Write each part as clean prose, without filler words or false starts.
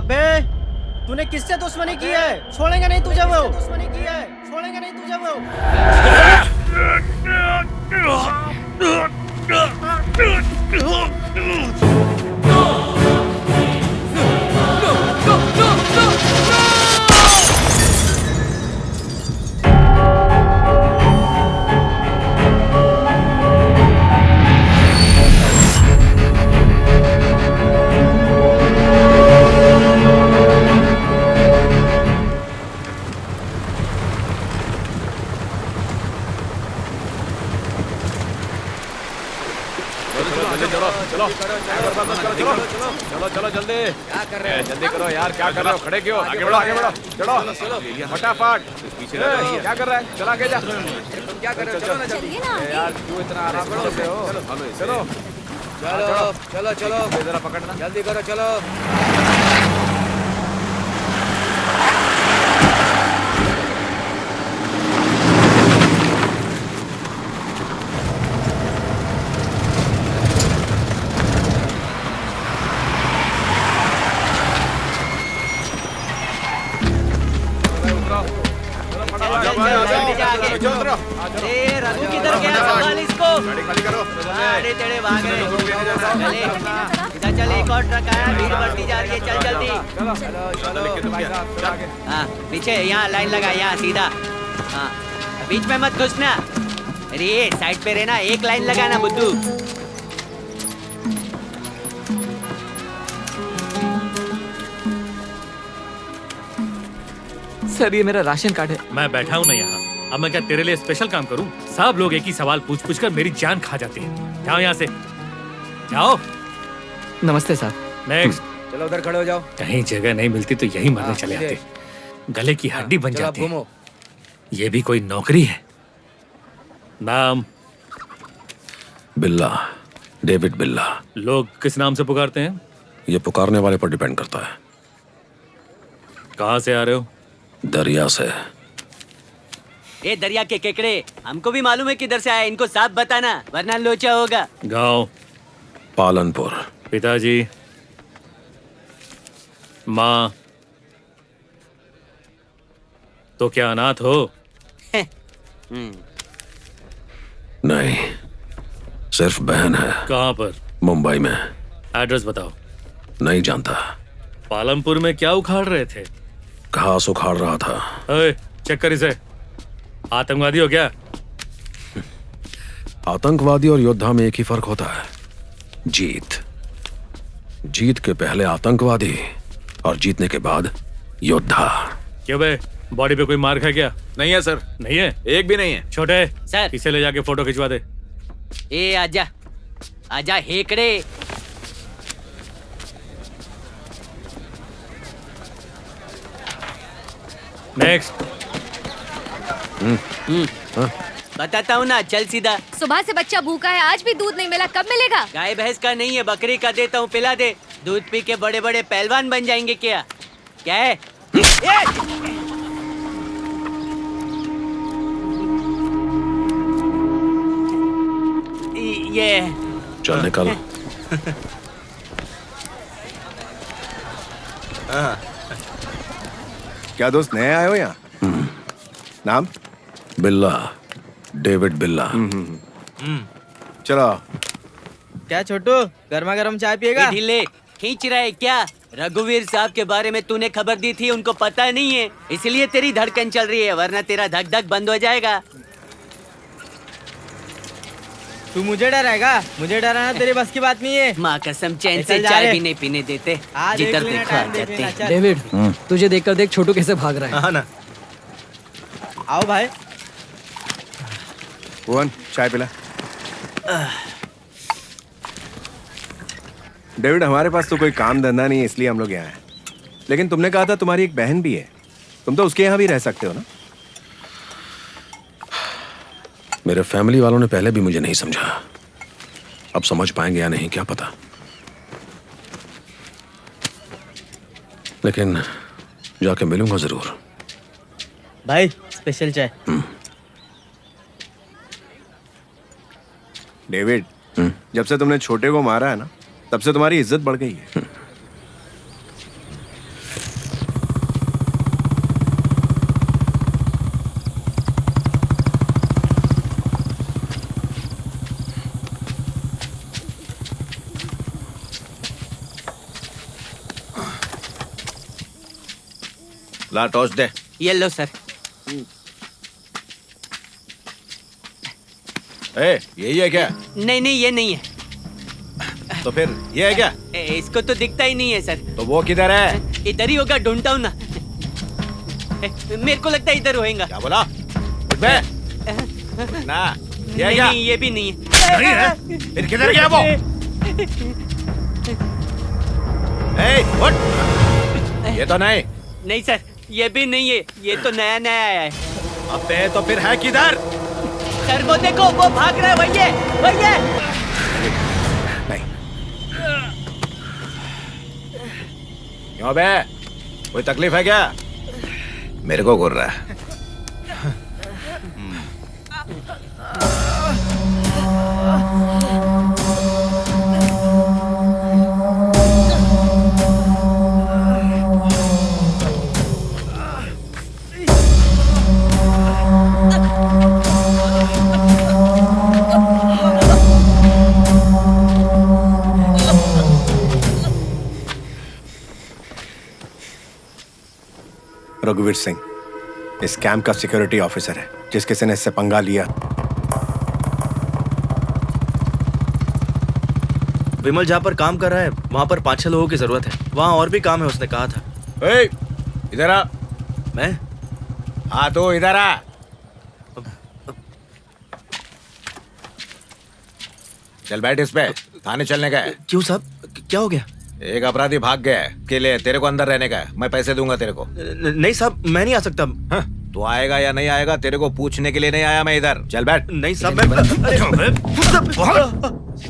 अबे तूने किससे दुश्मनी की है? छोड़ेंगे नहीं तुझे वो। दुश्मनी की है, छोड़ेंगे नहीं तुझे वो। चलो जल्दी। क्या कर रहे हो? जल्दी करो यार, क्या कर रहे हो? खड़े क्यों? आगे बढ़ो, आगे बढ़ो। चलो फटाफट। पीछे क्या कर रहा है? चला आगे जा। तुम क्या कर रहे हो? चलो ना जल्दी यार, क्यों इतना आराम करते हो? चलो चलो चलो चलो जरा पकड़ना, जल्दी करो। चलो रघु किधर गया? संभाल इसको। खाली करो। अरे तेरे भाग रहे। चले इधर चल, एक और ट्रक आया, भीड़ बढ़ती जा रही है। चल जल्दी। हाँ पीछे, यहाँ लाइन लगा, यहाँ सीधा। हाँ बीच में मत घुसना। अरे साइड पे रहना, एक लाइन लगाना बुद्धू। सर ये मेरा राशन कार्ड है। मैं बैठा हूँ ना यहाँ, अब मैं क्या तेरे लिए स्पेशल काम करूँ? सब लोग एक ही सवाल पूछ पूछ कर मेरी जान खा जाते हैं। जाओ यहाँ से, जाओ। नमस्ते सर। नेक्स्ट। चलो उधर खड़े हो जाओ। कहीं जगह नहीं मिलती तो यही मरने चले आते, गले की हड्डी बन जाती है। ये भी कोई नौकरी है? नाम? बिल्ला, डेविड बिल्ला। लोग किस नाम से पुकारते हैं? ये पुकारने वाले पर डिपेंड करता है। कहाँ से आ रहे हो? दरिया से। ए दरिया के केकड़े, हमको भी मालूम है किधर से आए, इनको साफ बताना वरना लोचा होगा। गांव? पालनपुर। पिताजी? माँ? तो क्या अनाथ हो? नहीं, सिर्फ बहन है। कहाँ पर? मुंबई में। एड्रेस बताओ। नहीं जानता। पालमपुर में क्या उखाड़ रहे थे? घास उखाड़ रहा था। अरे चेक कर इसे, आतंकवादी हो क्या? आतंकवादी और योद्धा में एक ही फर्क होता है, जीत। जीत के पहले आतंकवादी और जीतने के बाद योद्धा। क्यों बे, बॉडी पे कोई मार खा क्या? नहीं है सर। नहीं है? एक भी नहीं है। छोटे सर। इसे ले जाके फोटो खिंचवा दे। ए आजा आजा हेकड़े। नेक्स्ट। बताता हूँ ना, चल सीधा। सुबह से बच्चा भूखा है, आज भी दूध नहीं मिला, कब मिलेगा? गाय भैंस का नहीं है, बकरी का देता हूँ, पिला दे। दूध पी के बड़े बड़े पहलवान बन जाएंगे क्या? क्या है? ये चल निकल। क्या दोस्त नए आए हो यहाँ? नाम? बिल्ला, डेविड बिल्ला। चलो। क्या छोटू, गर्मा गर्म चाय पिएगा? ढीले खींच रहा है क्या? रघुवीर साहब के बारे में तूने खबर दी थी, उनको पता नहीं है, इसलिए तेरी धड़कन चल रही है, वरना तेरा धक धक बंद हो जाएगा। तू मुझे डराएगा? मुझे डराना तेरी बस की बात नहीं है। माँ कसम, चैन से चाय भी नहीं पीने देते। जिधर देखो आ जाते हैं। डेविड, तुझे देखकर देख छोटू कैसे भाग रहा है। हाँ ना। आओ भाई। भुवन, चाय पिला। डेविड, हमारे पास तो कोई काम धंधा नहीं है, इसलिए हम लोग यहाँ हैं। लेकिन तुमने कहा था तुम्हारी एक बहन भी है, तुम तो उसके यहाँ भी रह सकते हो ना? मेरे फैमिली वालों ने पहले भी मुझे नहीं समझा, अब समझ पाएंगे या नहीं क्या पता। लेकिन जाके मिलूंगा जरूर। भाई स्पेशल चाय। डेविड, जब से तुमने छोटे को मारा है ना, तब से तुम्हारी इज्जत बढ़ गई है। ला टॉर्च दे। ये लो सर। यही है क्या? नहीं नहीं ये नहीं है। तो फिर ये है क्या? इसको तो दिखता ही नहीं है सर। तो वो किधर है? इधर ही होगा, ढूंढता हूँ ना। मेरे को लगता है इधर होएगा। क्या बोला? उठ बे। ना ये है नहीं, क्या? नहीं ये भी नहीं है। नहीं है? फिर किधर गया वो? उठ। ये तो नहीं। नहीं सर ये भी नहीं है, ये तो नया नया आया है। अबे तो फिर है किधर? सर वो देखो, वो भाग रहा है, वही है, वही है। नहीं। क्यों बे? कोई तकलीफ है क्या? मेरे को घूर रहा है। रघुवीर सिंह इस कैंप का सिक्योरिटी ऑफिसर है। जिस किसी ने इससे पंगा लिया। विमल जहाँ पर काम कर रहा है वहाँ पर 5-6 लोगों की जरूरत है। वहाँ और भी काम है, उसने कहा था। इधर आ। मैं? हाँ तो इधर आ। चल बैठ इस पे। थाने चलने का है। क्यों साहब, क्या हो गया? एक अपराधी भाग गया है के लिए तेरे को अंदर रहने का है। मैं पैसे दूंगा तेरे को। नहीं साहब मैं नहीं आ सकता। हाँ, तू आएगा या नहीं आएगा तेरे को पूछने के लिए नहीं आया मैं इधर। चल बैठ। नहीं साहब मैं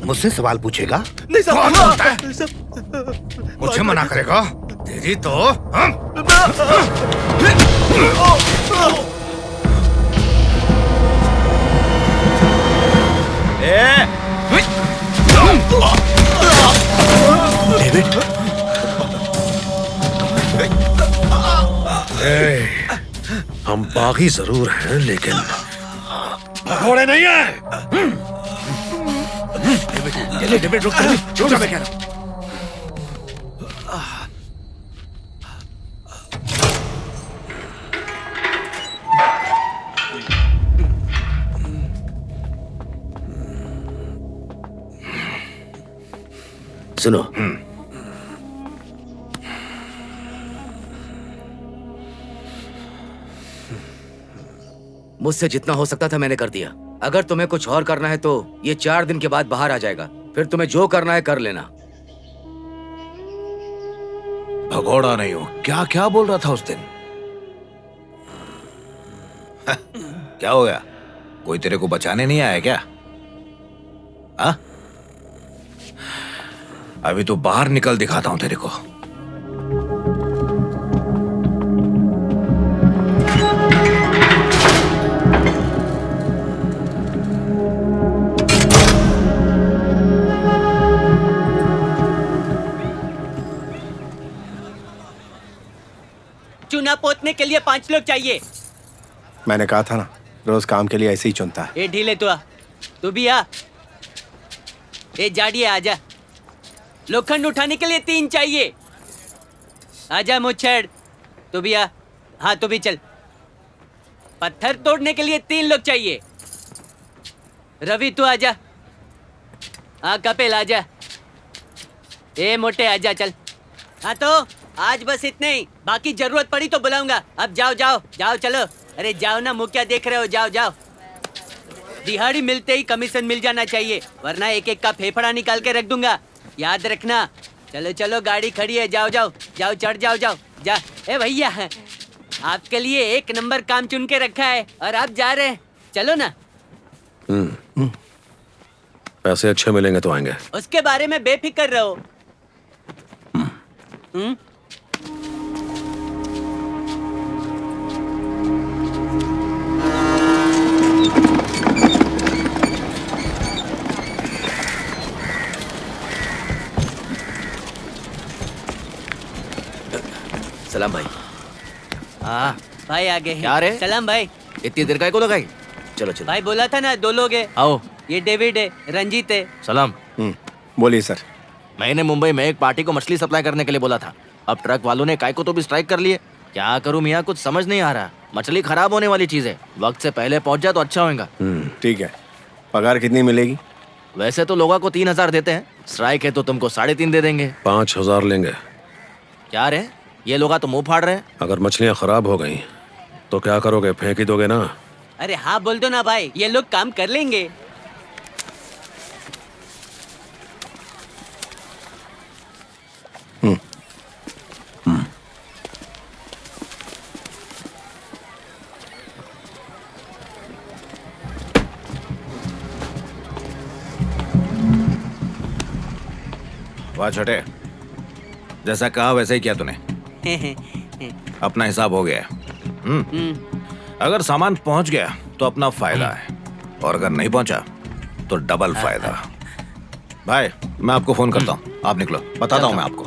मुझसे सवाल पूछेगा? नहीं साहब मुझे मना करेगा? तेरी तो डेविड। हम बागी जरूर हैं लेकिन भगोड़े नहीं है। डेविड रुक जा, मैं कह रहा हूं। सुनो, मुझसे जितना हो सकता था मैंने कर दिया। अगर तुम्हें कुछ और करना है तो ये 4 दिन के बाद बाहर आ जाएगा। फिर तुम्हें जो करना है कर लेना। भगोड़ा नहीं हो। क्या क्या बोल रहा था उस दिन? क्या हो गया? कोई तेरे को बचाने नहीं आया क्या? हा? अभी तो बाहर निकल, दिखाता हूं तेरे को। चुना पोतने के लिए 5 लोग चाहिए। मैंने कहा था ना, रोज काम के लिए ऐसे ही चुनता है। ए ढीले तू आ, तू भी आ। ए जाड़िए आजा। लोखंड उठाने के लिए 3 चाहिए। आजा मुच्छड़, तू भी आ। हाँ तू भी चल। पत्थर तोड़ने के लिए 3 लोग चाहिए। रवि तू आजा। हाँ कपिल आजा। ए मोटे आजा चल। हाँ तो आज बस इतने ही, बाकी जरूरत पड़ी तो बुलाऊंगा। अब जाओ जाओ जाओ चलो। अरे जाओ ना, मुँह क्या देख रहे हो, जाओ जाओ। दिहाड़ी मिलते ही कमीशन मिल जाना चाहिए, वरना एक एक का फेफड़ा निकाल के रख दूंगा, याद रखना। चलो चलो गाड़ी खड़ी है, जाओ जाओ जाओ, चढ़ जाओ जाओ जा। ए भैया आपके लिए 1 नंबर काम चुन के रखा है और आप जा रहे हैं, चलो ना। पैसे अच्छे मिलेंगे तो आएंगे। उसके बारे में बेफिक्र रहो। सलाम भाई। हाँ भाई आगे हैं। क्या रे? सलाम भाई। इतनी देर का को लगाई? चलो चलो भाई बोला था ना 2 लोग हैं। आओ। ये डेविड है, रंजीत है। सलाम। बोलिए सर। मैंने मुंबई में एक पार्टी को मछली सप्लाई करने के लिए बोला था। अब ट्रक वालों ने काय को तो भी स्ट्राइक कर लिए। क्या करूं मियाँ, कुछ समझ नहीं आ रहा। मछली खराब होने वाली चीज है, वक्त से पहले पहुंच जाए तो अच्छा होगा। ठीक है, पगार कितनी मिलेगी? वैसे तो लोगों को 3,000 देते हैं, स्ट्राइक है तो तुमको 3.5 दे देंगे। 5,000 लेंगे। क्या रे, ये लोग तो मुंह फाड़ रहे हैं। अगर मछलियां खराब हो गई तो क्या करोगे? फेंक ही दोगे ना? अरे हाँ बोल दो ना भाई, ये लोग काम कर लेंगे। वाह छोटे, जैसा कहा वैसे ही किया तूने। अपना हिसाब हो गया है। अगर सामान पहुंच गया तो अपना फायदा है, और अगर नहीं पहुंचा तो डबल फायदा। भाई मैं आपको फोन करता हूँ, आप निकलो, बताता हूँ मैं आपको।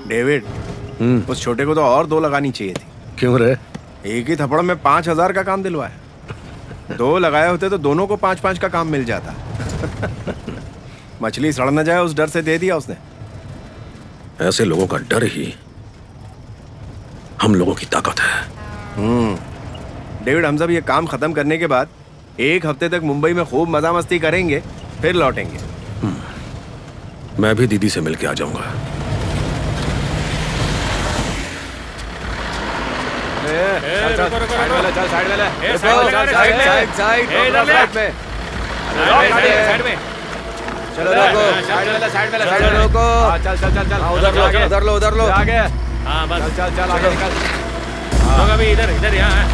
डेविड, उस छोटे को तो और 2 लगानी चाहिए थी। क्यों रे? एक ही थप्पड़ में 5,000 का काम दिलवाया। 2 लगाए होते तो दोनों को 5-5 का काम मिल जाता। मछली सड़ न जाए उस डर से दे दिया उसने। ऐसे लोगों का डर ही हम लोगों की ताकत है। डेविड, हम सब ये काम खत्म करने के बाद 1 हफ्ते तक मुंबई में खूब मजा मस्ती करेंगे, फिर लौटेंगे। मैं भी दीदी से मिलके आ जाऊंगा। साइड वाला, चल साइड वाला। साइड में चलो रोको, साइड वाला। चलो रोको। चल चल चल चल, उधर लो। आगे। हाँ बस, चल चल आगे निकल। लोग अभी इधर इधर यहाँ हैं।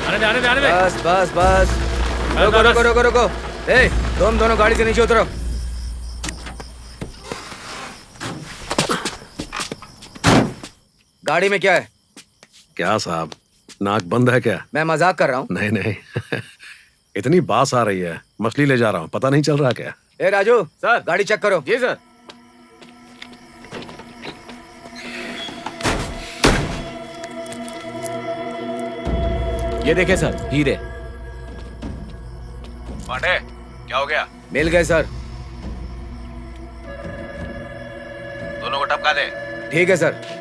आने दे। बस। रोको। ए, तुम दोनों गाड़ी से नीचे उतरो। गाड़ी में क्या है? क्या साहब, नाक बंद है क्या? मैं मजाक कर रहा हूँ। नहीं इतनी बास आ रही है, मछली ले जा रहा हूँ, पता नहीं चल रहा क्या? ए राजू सर। गाड़ी चेक करो। जी सर। ये देखे सर, हीरे। पांडे, क्या हो गया? मिल गए सर। दोनों को टपका दे। ठीक है सर।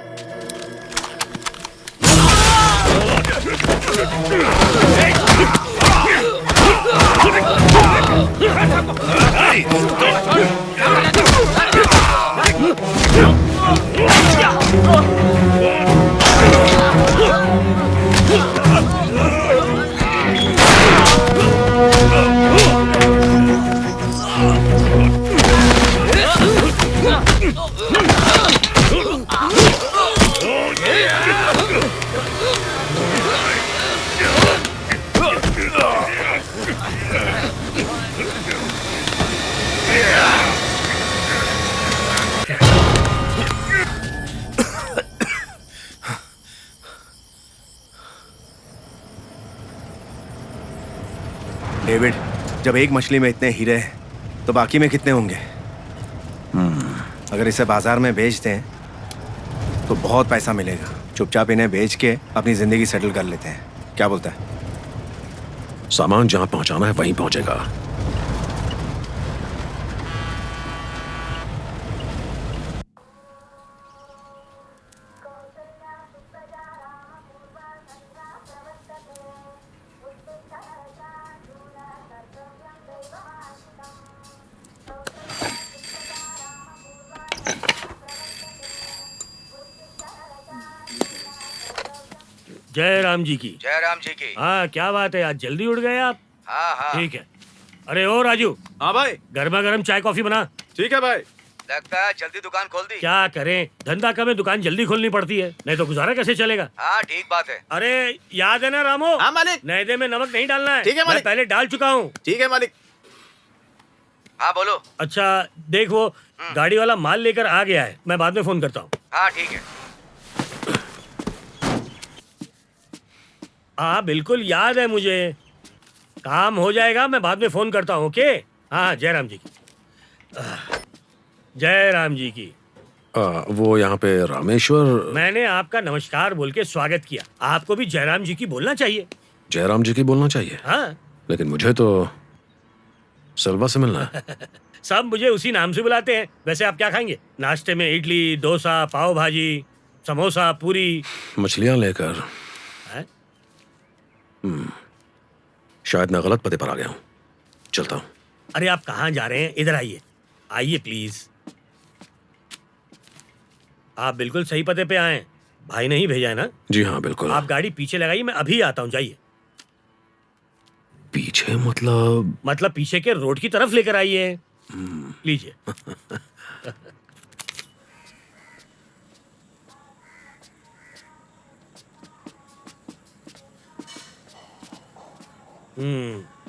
डेविड, जब एक मछली में इतने हीरे हैं तो बाकी में कितने होंगे? अगर इसे बाजार में बेच दें तो बहुत पैसा मिलेगा। चुपचाप इन्हें बेच के अपनी जिंदगी सेटल कर लेते हैं, क्या बोलता है? सामान जहां पहुंचाना है वहीं पहुंचेगा। जय राम जी की। जय राम जी की। हाँ क्या बात है, आज जल्दी उठ गए आप? हाँ। ठीक है। अरे ओ राजू, हाँ भाई। गर्मा गर्म चाय कॉफी बना। ठीक है भाई। लगता है जल्दी दुकान खोल दी। क्या करें, धंधा कम है, दुकान जल्दी खोलनी पड़ती है, नहीं तो गुजारा कैसे चलेगा? हाँ ठीक बात है। अरे याद है ना रामो? हाँ मालिक। मैदे में नमक नहीं डालना है। ठीक है मालिक। मैं पहले डाल चुका हूँ। ठीक है मालिक। हाँ बोलो। अच्छा देख, वो गाड़ी वाला माल लेकर आ गया है, मैं बाद में फोन करता हूँ। हाँ ठीक है। हाँ बिल्कुल याद है मुझे, काम हो जाएगा, मैं बाद में फोन करता हूँ। ओके। हाँ जय राम जी की। जय राम जी की। वो यहाँ पे रामेश्वर। मैंने आपका नमस्कार बोल के स्वागत किया, आपको भी जयराम जी की बोलना चाहिए। जयराम जी की बोलना चाहिए? हाँ लेकिन मुझे तो सलवा से मिलना है। सब मुझे उसी नाम से बुलाते हैं। वैसे आप क्या खाएंगे? नाश्ते में इडली, डोसा, पाव भाजी, समोसा, पूरी। मछलियां लेकर। हैं? शायद मैं गलत पते पर आ गया हूँ, चलता हूँ। अरे आप कहाँ जा रहे हैं? इधर आइए, आइए प्लीज। आप बिल्कुल सही पते पे आए हैं। भाई ने ही भेजा है ना? जी हाँ बिल्कुल। आप गाड़ी पीछे लगाइए, मैं अभी आता हूँ, जाइए। पीछे मतलब पीछे के रोड की तरफ लेकर आइए। लीजिए।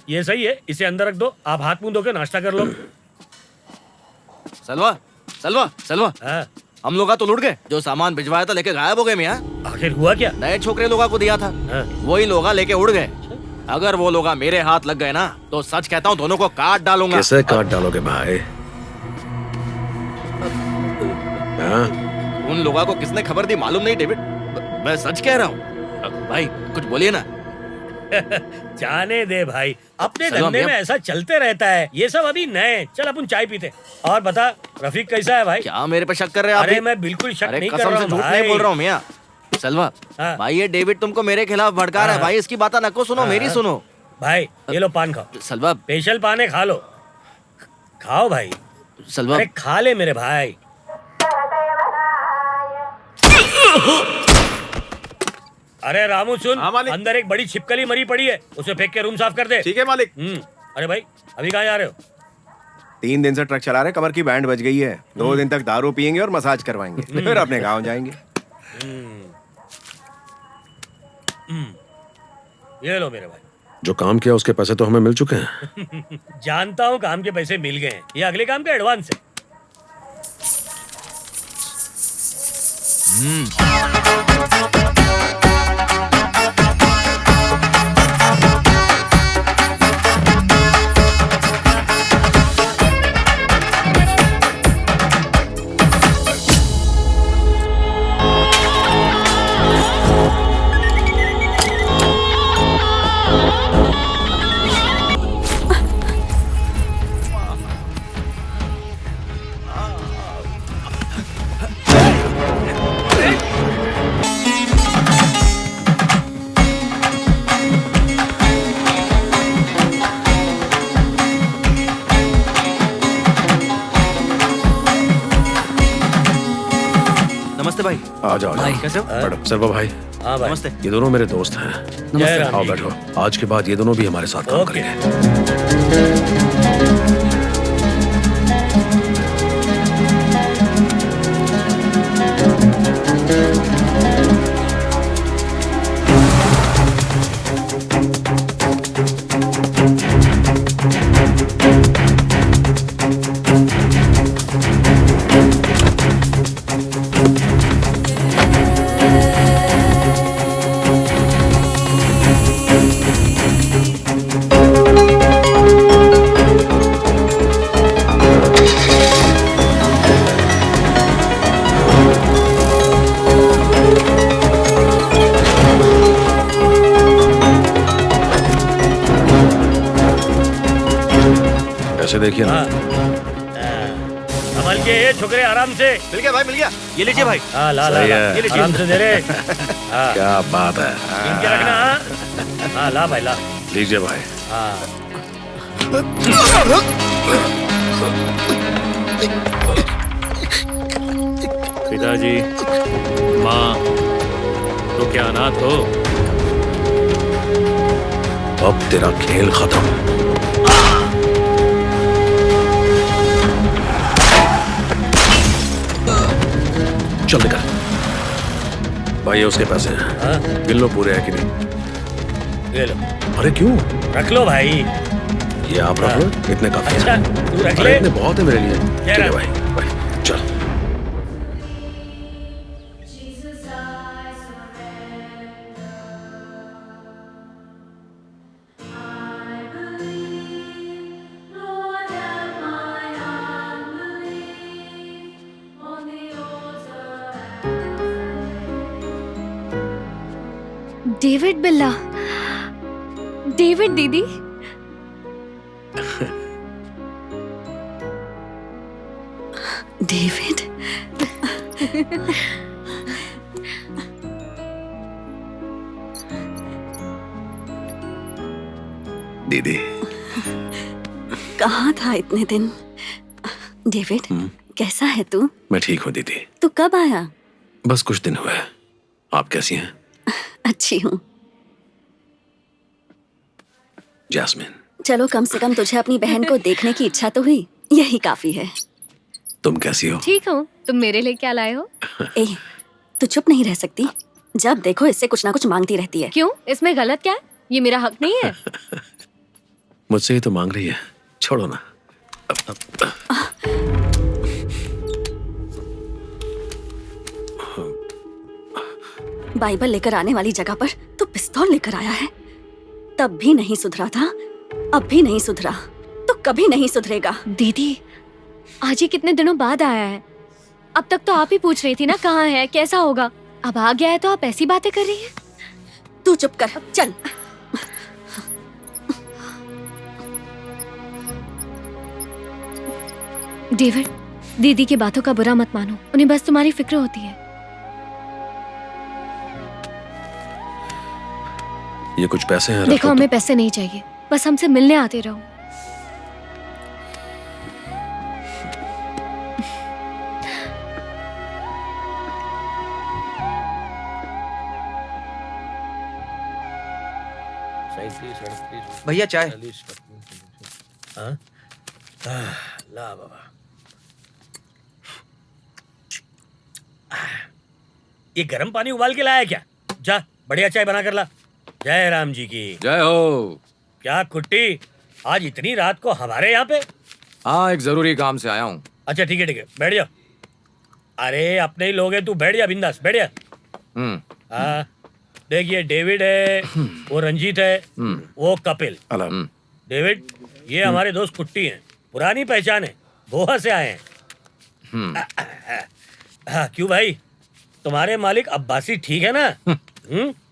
ये सही है, इसे अंदर रख दो। आप हाथ मुंह धो के नाश्ता कर लो। सलवा सलवा सलवा, हाँ। हम लोग तो लुट गए। जो सामान भिजवाया था लेके गायब हो गए मियाँ। आखिर हुआ क्या? नए छोकरे लोगा को दिया था, हाँ। वही लोगा लेके उड़ गए। अगर वो लोगा मेरे हाथ लग गए ना तो सच कहता हूँ दोनों को काट डालूंगा। कैसे काट डालोगे भाई? हाँ? उन लोगों को किसने खबर दी मालूम नहीं डेविड, मैं सच कह रहा हूँ। भाई कुछ बोलिए ना। जाने दे भाई, अपने सलवा धंधे में मियां। ऐसा चलते रहता है। ये सब अभी नए। चल अपन चाय पीते। और बता, रफीक कैसा है भाई? क्या मेरे पे शक कर रहे हैं आप? अरे मैं बिल्कुल शक अरे नहीं कर कसम रहा से हूँ झूठ भाई। नहीं बोल रहा हूँ मियाँ। सलवा हाँ। भाई, ये डेविड तुमको मेरे खिलाफ भड़का रहा है भाई। इसकी बात नको सुनो, मेरी सुनो। भाई ये लो पान खाओ। सलवा स्पेशल पान है, खा लो। खाओ भाई। सलवा अरे खा ले मेरे भाई। अरे रामू सुन, हाँ, मालिक। अंदर एक बड़ी छिपकली मरी पड़ी है, उसे फेंक के रूम साफ कर दे। ठीक है मालिक। अरे भाई अभी कहाँ जा रहे हो? 3 दिन से ट्रक चला रहे, कमर की बैंड बज गई है। 2 दिन तक दारू पियेंगे और मसाज करवाएंगे, फिर अपने गांव जाएंगे। ये लो मेरे भाई। जो काम किया उसके पैसे तो हमें मिल चुके हैं। जानता हूँ काम के पैसे मिल गए हैं, ये अगले काम का एडवांस है। नमस्ते भाई। आ जाओ भाई, कैसे हो? बैठो। सर्वा भाई, हाँ भाई। नमस्ते। ये दोनों मेरे दोस्त हैं। जय राम आओ जी। बैठो। आज के बाद ये दोनों भी हमारे साथ काम ओके। करेंगे। ऐसे देखिए ना। संभल के ये छोकरे, आराम से। मिल गया भाई, मिल गया। ये लीजिए भाई। हाँ ला ला सही ला। है। ये लीजिए, आराम से दे रे। हाँ क्या बात है। इनके रखना। हाँ हाँ ला भाई ला। लीजिए भाई। हाँ पिताजी, माँ, तो क्या अनाथ हो? अब तेरा खेल खत्म। चल निकल। भाई ये उसके पैसे हैं, हाँ गिन लो पूरे हैं कि नहीं। ले लो, अरे क्यों? रख लो भाई। ये आप रख लो, इतने काफी अच्छा हैं। तू रख अरे ले। इतने बहुत है मेरे लिए। ठीक है राम। भाई, भाई चल। डेविड बिल्ला, डेविड दीदी, डेविड, दीदी, कहाँ था इतने दिन? डेविड, कैसा है तू? मैं ठीक हूँ दीदी। तू कब आया? बस कुछ दिन हुए। आप कैसी हैं? अच्छी हूँ। जैस्मिन, चलो, कम से कम तुझे अपनी बहन को देखने की इच्छा तो हुई, यही काफी है। तुम कैसी हो? ठीक हूँ। तुम मेरे लिए क्या लाए हो? ए, तू चुप नहीं रह सकती। जब देखो इससे कुछ ना कुछ मांगती रहती है। क्यों? इसमें गलत क्या है? ये मेरा हक नहीं है। मुझसे ही तो मांग रही है, छोड़ो ना। बाइबल लेकर आने वाली जगह पर तू पिस्तौल लेकर आया है। तब भी नहीं सुधरा था, अब भी नहीं सुधरा, तो कभी नहीं सुधरेगा। दीदी, आज ही कितने दिनों बाद आया है। अब तक तो आप ही पूछ रही थी ना कहाँ है, कैसा होगा। अब आ गया है तो आप ऐसी बातें कर रही हैं। तू चुप कर, चल। डेविड, दीदी की बातों का बुरा मत मानो, उन्हें बस तुम्हारी फिक्र होती है। ये कुछ पैसे हैं, देखो, हमें पैसे नहीं चाहिए, बस हमसे मिलने आते रहो। भैया चाय। ला बाबा, ये गर्म पानी उबाल के लाया क्या? जा बढ़िया चाय बना कर ला। जय राम जी की जय हो। क्या कुट्टी, आज इतनी रात को हमारे यहाँ पे? हाँ, एक जरूरी काम से आया हूँ। अच्छा ठीक है, बैठ जा। अरे अपने ही लोग हैं, तू बैठ जा, बिंदास बैठ जा। हाँ, देख ये डेविड है, वो रंजीत है, वो कपिल। डेविड, ये हमारे दोस्त कुट्टी हैं, पुरानी पहचान है, गोवा से आए हैं। क्यों भाई, तुम्हारे मालिक अब्बासी ठीक है ना?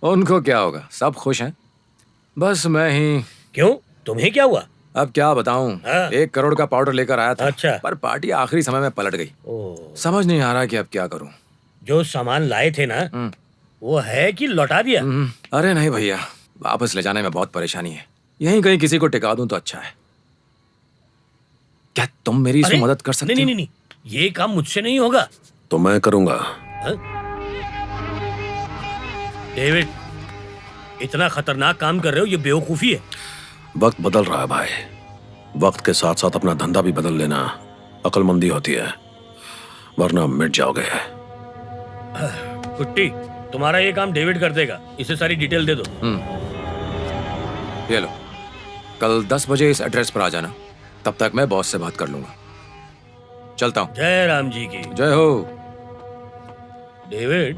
उनको क्या होगा, सब खुश हैं। बस मैं ही। क्यों, तुम्हें क्या हुआ? अब क्या बताऊं, 1 करोड़ का पाउडर लेकर आया था। अच्छा। पर पार्टी आखिरी समय में पलट गई। समझ नहीं आ रहा कि अब क्या करूं। जो सामान लाए थे ना, वो है कि लौटा दिया? अरे नहीं भैया, वापस ले जाने में बहुत परेशानी है। यहीं कहीं किसी को टिका दूं तो अच्छा है। क्या तुम मेरी इसमें मदद कर सकते हो? नहीं, ये काम मुझसे नहीं होगा। तो मैं करूंगा। डेविड, इतना खतरनाक काम कर रहे हो, ये बेवकूफी है। वक्त बदल रहा है भाई, वक्त के साथ साथ अपना धंधा भी बदल लेना अक्लमंदी होती है, वरना मिट जाओगे। कुट्टी, तुम्हारा ये काम डेविड कर देगा, इसे सारी डिटेल दे दो। ये लो, कल 10 बजे इस एड्रेस पर आ जाना, तब तक मैं बॉस से बात कर लूंगा। चलता हूँ। जय राम जी की जय हो। डेविड,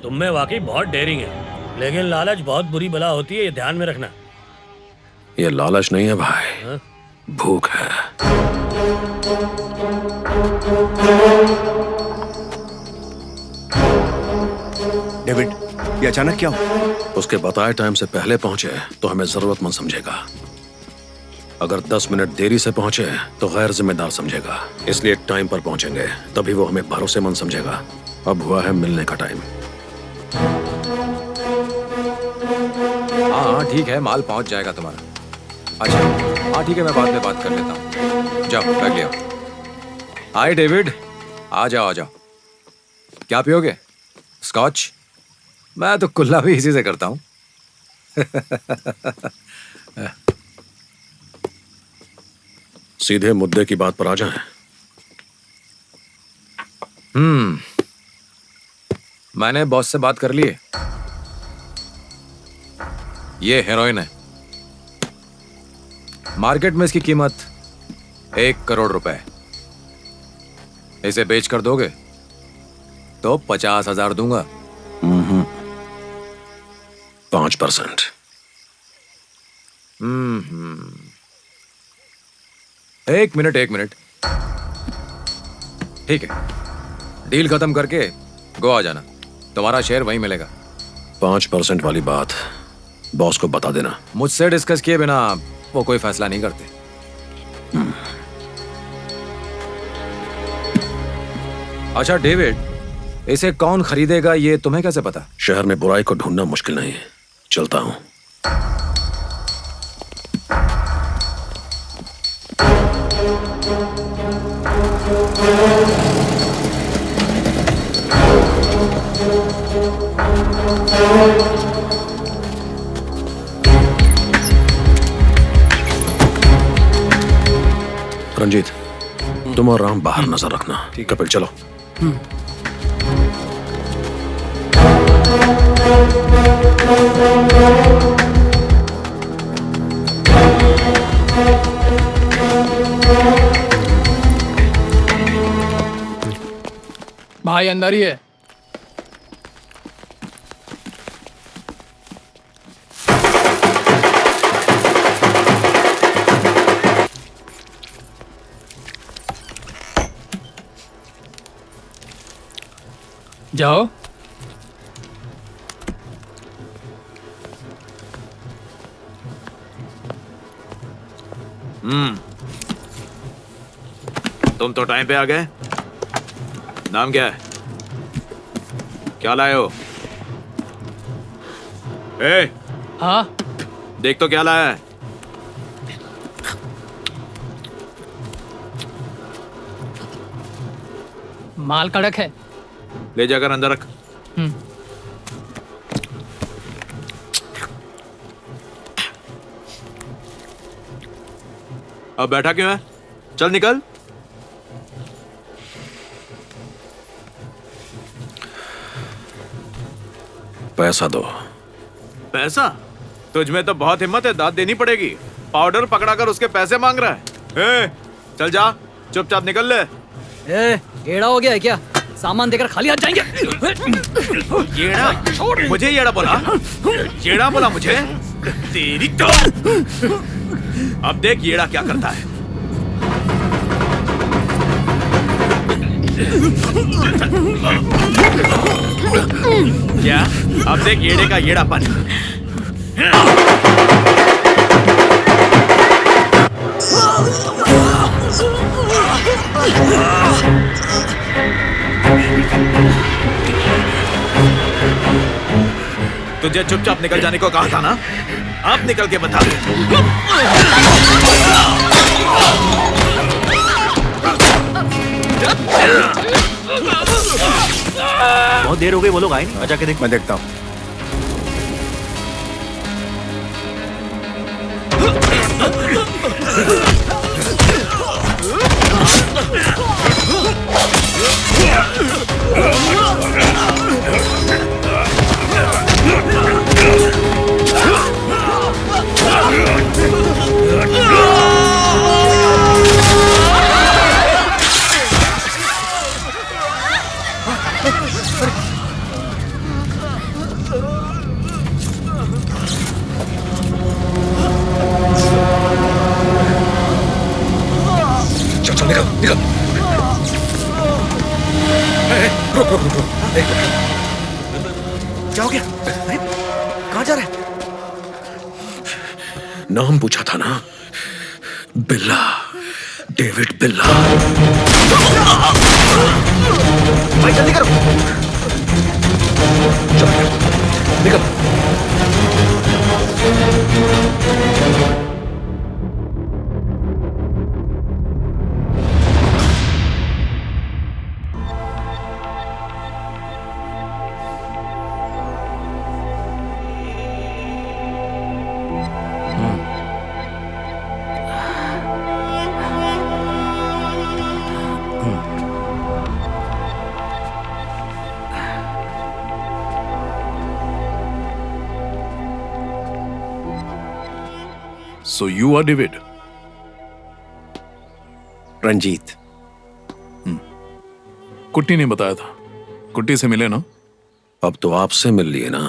तुम में वाकई बहुत डेयरिंग है, लेकिन लालच बहुत बुरी बला होती है, ये ध्यान में रखना। ये लालच नहीं है भाई, भूख है। डेविड, ये अचानक क्या हुआ? उसके बताए टाइम से पहले पहुंचे तो हमें जरूरतमंद समझेगा, अगर 10 मिनट देरी से पहुंचे तो गैर जिम्मेदार समझेगा। इसलिए टाइम पर पहुंचेंगे, तभी वो हमें भरोसेमंद समझेगा। अब हुआ है मिलने का टाइम। हाँ ठीक है, माल पहुंच जाएगा तुम्हारा। अच्छा हाँ ठीक है, मैं बाद में बात कर लेता हूँ। जाओ बैग ले आओ। हाय डेविड, आ जाओ। क्या पियोगे? स्कॉच? मैं तो कुल्ला भी इसी से करता हूँ। सीधे मुद्दे की बात पर आ जाएं। मैंने बॉस से बात कर ली है। ये हेरोइन है, मार्केट में इसकी कीमत 1 करोड़ रुपए। इसे बेच कर दोगे तो 50,000 दूंगा। 5%। एक मिनट। ठीक है, डील खत्म करके गोवा जाना, तुम्हारा शेयर वहीं मिलेगा। 5% वाली बात बॉस को बता देना। मुझसे डिस्कस किए बिना वो कोई फैसला नहीं करते। अच्छा डेविड, इसे कौन खरीदेगा ये तुम्हें कैसे पता? शहर में बुराई को ढूंढना मुश्किल नहीं है। चलता हूं। रंजीत, तुम और राम बाहर नजर रखना। कपिल चलो। भाई अंदर ही है। जाओ। तुम तो टाइम पे आ गए। नाम क्या है? क्या लाए हो? ए, हाँ देख तो क्या लाया है। माल कड़क है। ले जाकर अंदर रख। अब बैठा क्यों है? चल निकल। पैसा दो। पैसा? तुझ में तो बहुत हिम्मत है, दाद देनी पड़ेगी। पाउडर पकड़ाकर उसके पैसे मांग रहा है। चल जा, चुपचाप निकल ले। एड़ा हो गया है क्या? सामान देकर खाली हाथ जाएंगे। येड़ा? मुझे येड़ा बोला? येड़ा बोला मुझे? तेरी तो। अब देख येड़ा क्या करता है। क्या? अब देख येड़े का येड़ापन। तुझे चुपचाप निकल जाने को कहा था ना? अब निकल के बता। बहुत देर हो गई, वो लोग आए नहीं। जाके देख। मैं देखता हूँ। चल निकल निकल। रुक रुक रुक रुक। क्या हो गया? अरे कहाँ जा रहा है? नाम पूछा था ना? बिल्ला, डेविड बिल्ला। भाई जल्दी करो। चल निकल। So you are David? Ranjit. कुट्टी ने बताया था। कुट्टी से मिले ना? अब तो आपसे मिल लिए ना।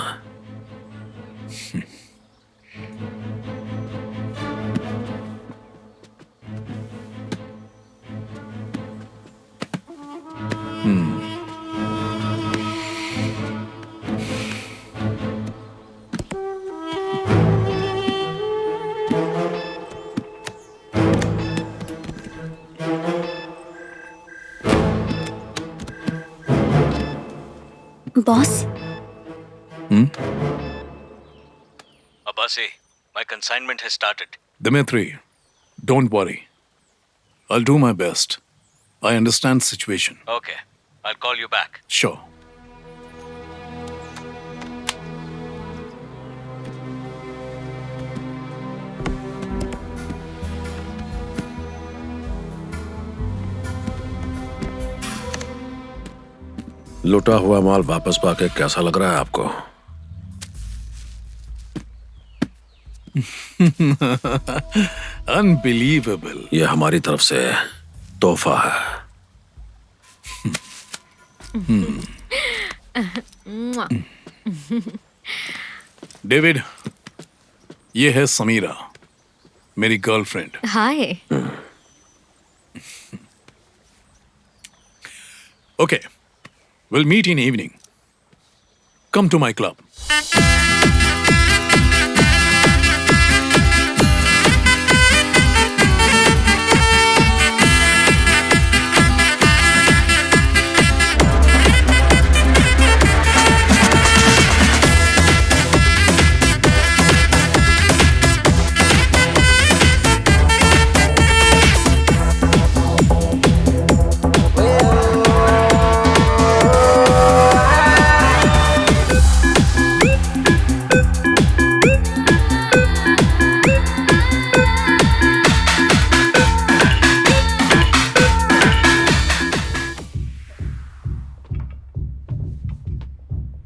Boss Abasi, my consignment has started. Dimitri, don't worry. I'll do my best. I understand the situation. Okay, I'll call you back. Sure. लुटा हुआ माल वापस पाके कैसा लग रहा है आपको? Unbelievable. ये हमारी तरफ से तोहफा है। डेविड, ये है समीरा, मेरी girlfriend. Hi. Okay, we'll meet in evening. Come to my club.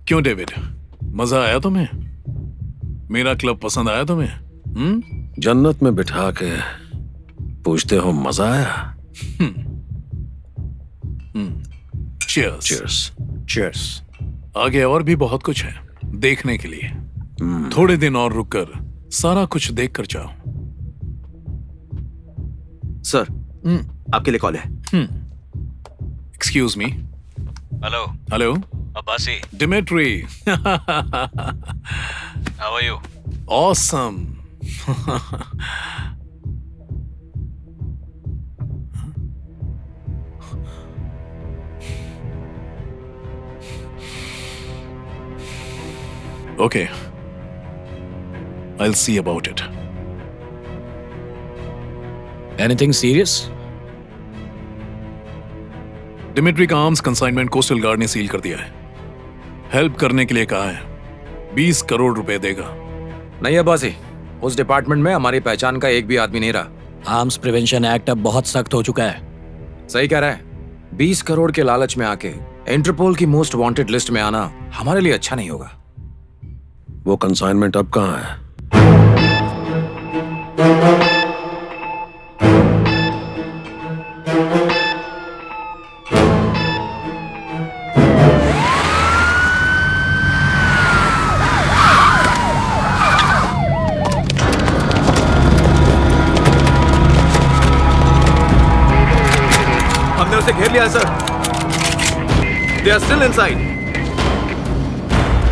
क्यों डेविड, मजा आया तुम्हें? मेरा क्लब पसंद आया तुम्हें? जन्नत में बिठा के पूछते हो मजा आया? Cheers. Cheers. Cheers. आगे और भी बहुत कुछ है देखने के लिए। थोड़े दिन और रुककर सारा कुछ देख कर जाओ। सर, आपके लिए कॉल है। Excuse me. Hello. Hello. Abasi. Dimitri. How are you? Awesome. Okay. I'll see about it. Anything serious? Dimitri का आर्म्स कंसाइनमेंट कोस्टल गार्ड ने सील कर दिया है। हेल्प करने के लिए कहा है। 20 करोड़ रुपए देगा। नहीं अब्बासी, उस डिपार्टमेंट में हमारी पहचान का एक भी आदमी नहीं रहा। आर्म्स प्रिवेंशन एक्ट अब बहुत सख्त हो चुका है। सही कह रहा है। 20 करोड़ के लालच में आके इंटरपोल की मोस्ट वांटेड लिस्ट में आना हमारे लिए अच्छा नहीं होगा। वो कंसाइनमेंट अब कहाँ है? हमने उसे घेर लिया sir. They are still inside.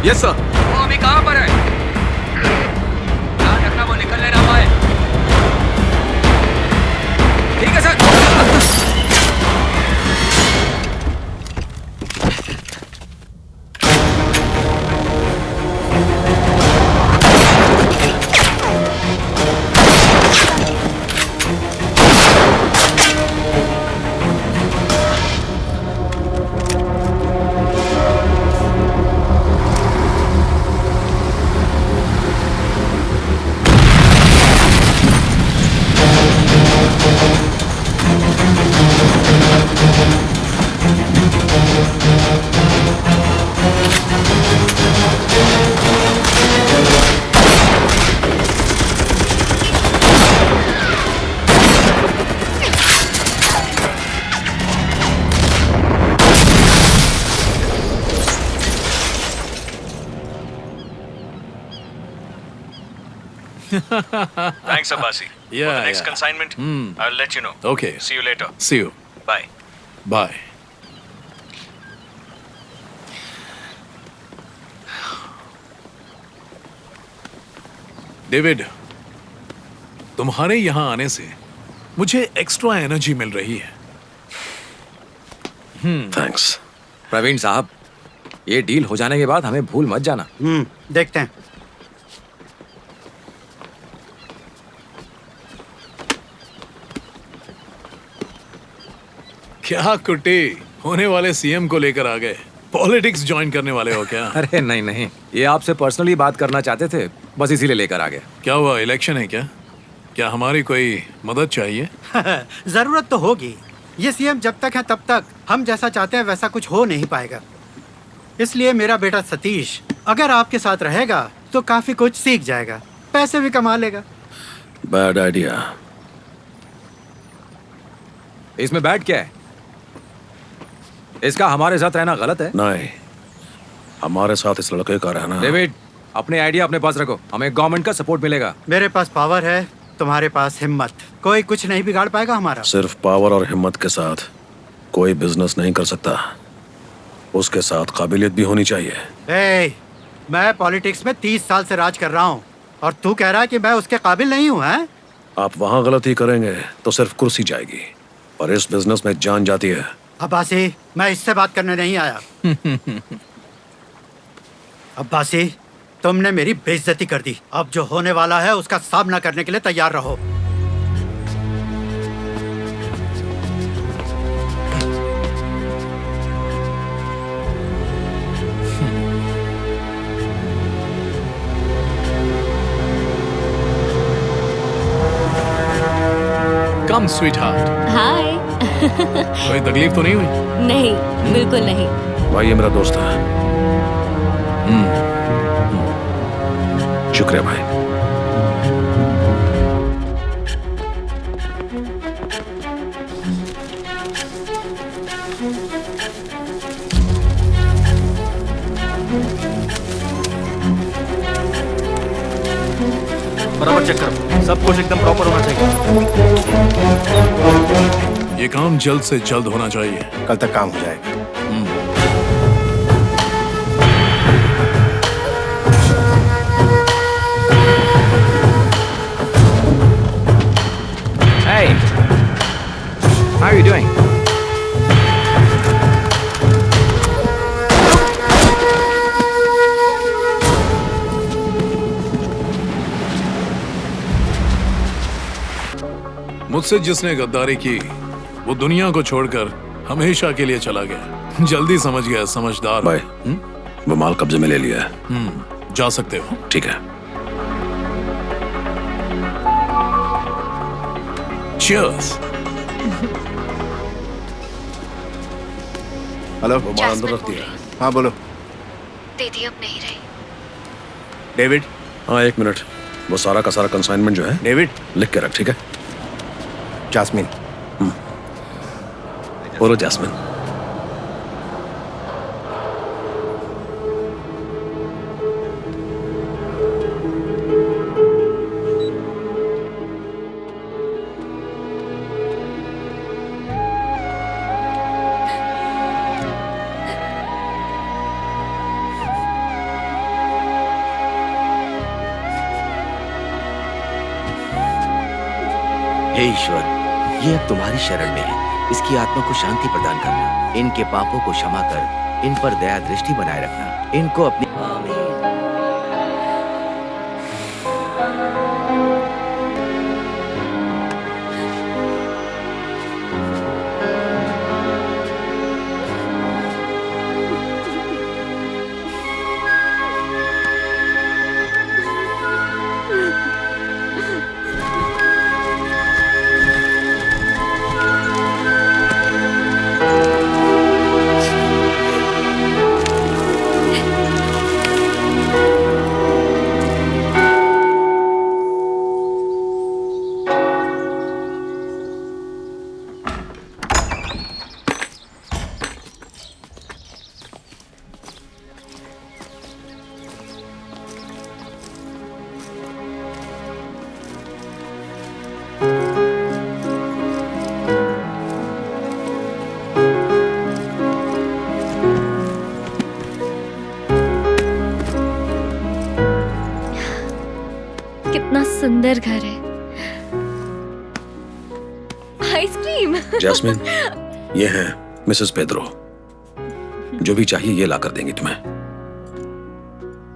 Yes sir. वो अभी कहाँ पर है? ध्यान रखना वो निकलने ना पाए। ठीक है sir. Thanks, Abasi. Yeah, For the next yeah. consignment, I'll let you know. Okay. See you later. See you. Bye. Bye. David, तुम्हारे यहां आने से मुझे एक्स्ट्रा एनर्जी मिल रही है। Thanks. प्रवीण साहब, ये डील हो जाने के बाद हमें भूल मत जाना। देखते हैं। क्या कुट्टी, होने वाले सीएम को लेकर आ गए? पॉलिटिक्स ज्वाइन करने वाले हो क्या? अरे नहीं नहीं, ये आपसे पर्सनली बात करना चाहते थे, बस इसीलिए लेकर आ गए। क्या हुआ, इलेक्शन है क्या? क्या हमारी कोई मदद चाहिए? जरूरत तो होगी। ये सीएम जब तक है तब तक हम जैसा चाहते हैं वैसा कुछ हो नहीं पाएगा। इसलिए मेरा बेटा सतीश अगर आपके साथ रहेगा तो काफी कुछ सीख जाएगा, पैसे भी कमा लेगा। Bad idea. इसमें बैड क्या है? इसका हमारे साथ रहना गलत है? नहीं, हमारे साथ इस लड़के का रहना। डेविड, अपने आइडिया अपने पास रखो, हमें गवर्नमेंट का सपोर्ट मिलेगा। मेरे पास पावर है, तुम्हारे पास हिम्मत, कोई कुछ नहीं बिगाड़ पाएगा हमारा। सिर्फ पावर और हिम्मत के साथ कोई बिजनेस नहीं कर सकता, उसके साथ काबिलियत भी होनी चाहिए। मैं पॉलिटिक्स में 30 साल से राज कर रहा हूँ और तू कह रहा है कि मैं उसके काबिल नहीं हूँ? हैं? आप वहाँ गलती करेंगे तो सिर्फ कुर्सी जाएगी, पर इस बिजनेस में जान जाती है। अब्बासी, मैं इससे बात करने नहीं आया। अब्बासी, तुमने मेरी बेइज्जती कर दी। अब जो होने वाला है उसका सामना करने के लिए तैयार रहो। कम स्वीटहार्ट। हाय। कोई तकलीफ तो नहीं हुई? नहीं, बिल्कुल नहीं। भाई ये मेरा दोस्त है। शुक्रिया भाई। बराबर चेक करो, सब कुछ एकदम प्रॉपर होना चाहिए। ये काम जल्द से जल्द होना चाहिए। कल तक काम हो जाएगा। Hey, how are you doing? मुझसे जिसने गद्दारी की वो दुनिया को छोड़कर हमेशा के लिए चला गया। जल्दी समझ गया, समझदार भाई। वो माल कब्जे में ले लिया है। जा सकते हो। ठीक है। Cheers. हेलो, वो माल अंदर रख दिया। हाँ बोलो। दीदी अब नहीं रही। डेविड। हाँ 1 मिनट, वो सारा का सारा कंसाइनमेंट जो है डेविड लिख के रख, ठीक है? जास्मिन। बोलो जास्मिन। हे ईश्वर, ये अब तुम्हारी शरण में है। इसकी आत्मा को शांति प्रदान करना, इनके पापों को क्षमा कर इन पर दया दृष्टि बनाए रखना, इनको अपनी कितना सुंदर घर है। आइसक्रीम। जैस्मिन, ये है मिसेस पेद्रो। जो भी चाहिए ये ला कर देंगी तुम्हें।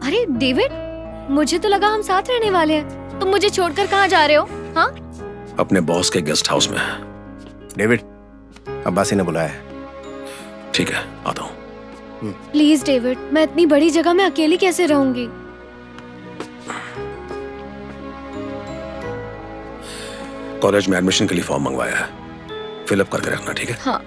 अरे डेविड, मुझे तो लगा हम साथ रहने वाले हैं। तुम मुझे छोड़कर कहाँ जा रहे हो? हाँ, अपने बॉस के गेस्ट हाउस में। डेविड, अब्बासी ने बुलाया है। ठीक है, आता हूँ। प्लीज डेविड, मैं इतनी बड़ी जगह में अकेली कैसे रहूंगी? कॉलेज में एडमिशन के लिए फॉर्म मंगवाया है, फिलअप करके रखना, ठीक है? हाँ।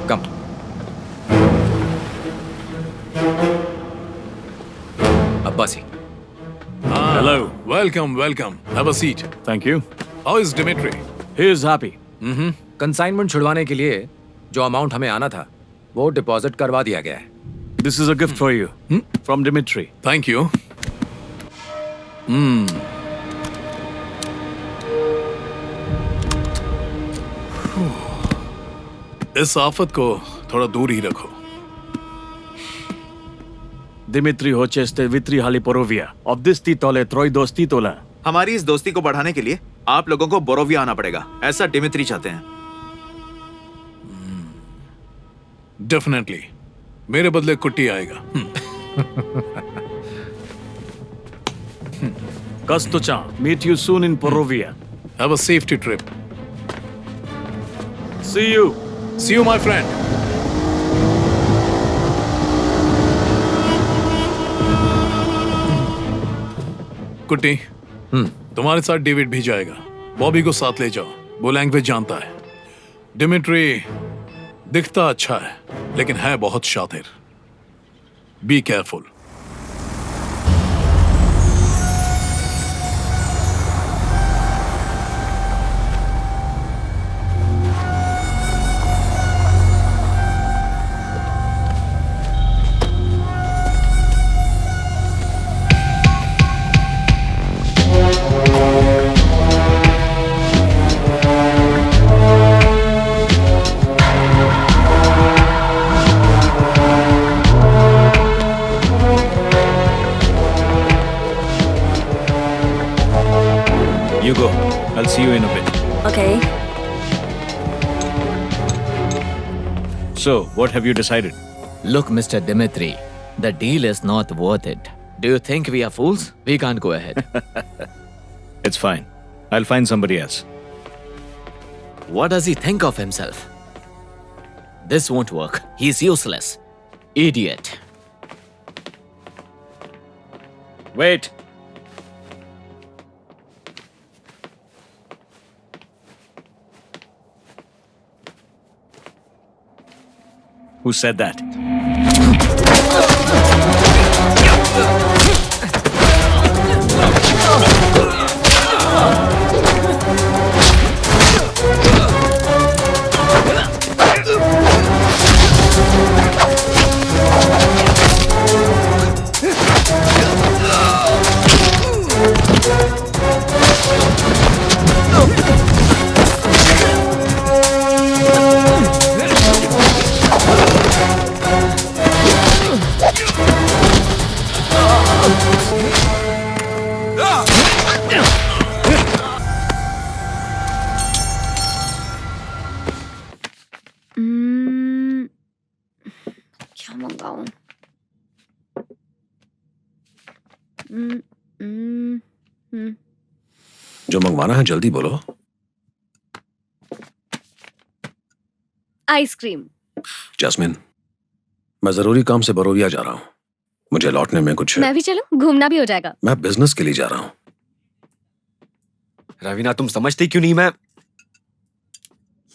कम। Abbasi. Hello, welcome. Have a seat. Thank you. How is Dimitri? He is happy. Consignment छुड़वाने के लिए जो अमाउंट हमें आना था वो डिपॉजिट करवा दिया गया है। This is a gift for you from Dimitri. Thank you. इस आफत को थोड़ा दूर ही रखो। Dimitri hocheste vitri hali porovia. Obdisti tole troidosti tola. हमारी इस दोस्ती को बढ़ाने के लिए आप लोगों को बोरोविया आना पड़ेगा, ऐसा डिमित्री चाहते हैं। डेफिनेटली, मेरे बदले कुट्टी आएगा। Kastucha, meet you soon in Porovia. Have a safety trip. See you. See you, my friend. कुट्टी, तुम्हारे साथ डेविड भी जाएगा। बॉबी को साथ ले जाओ, वो लैंग्वेज जानता है। डिमिट्री दिखता अच्छा है, लेकिन है बहुत शातिर। Be careful. You go. I'll see you in a bit. Okay. So, what have you decided? Look, Mr. Dimitri, the deal is not worth it. Do you think we are fools? We can't go ahead. It's fine. I'll find somebody else. What does he think of himself? This won't work. He's useless. Idiot. Wait. Who said that? क्या मंगाऊं? जो मंगवाना है जल्दी बोलो। Ice cream. Jasmine, मैं जरूरी काम से बरोविया जा रहा हूँ। मुझे लौटने में कुछ। मैं भी चलूं? घूमना भी हो जाएगा। मैं बिजनेस के लिए जा रहा हूँ। रवीना, तुम समझती क्यों नहीं? मैं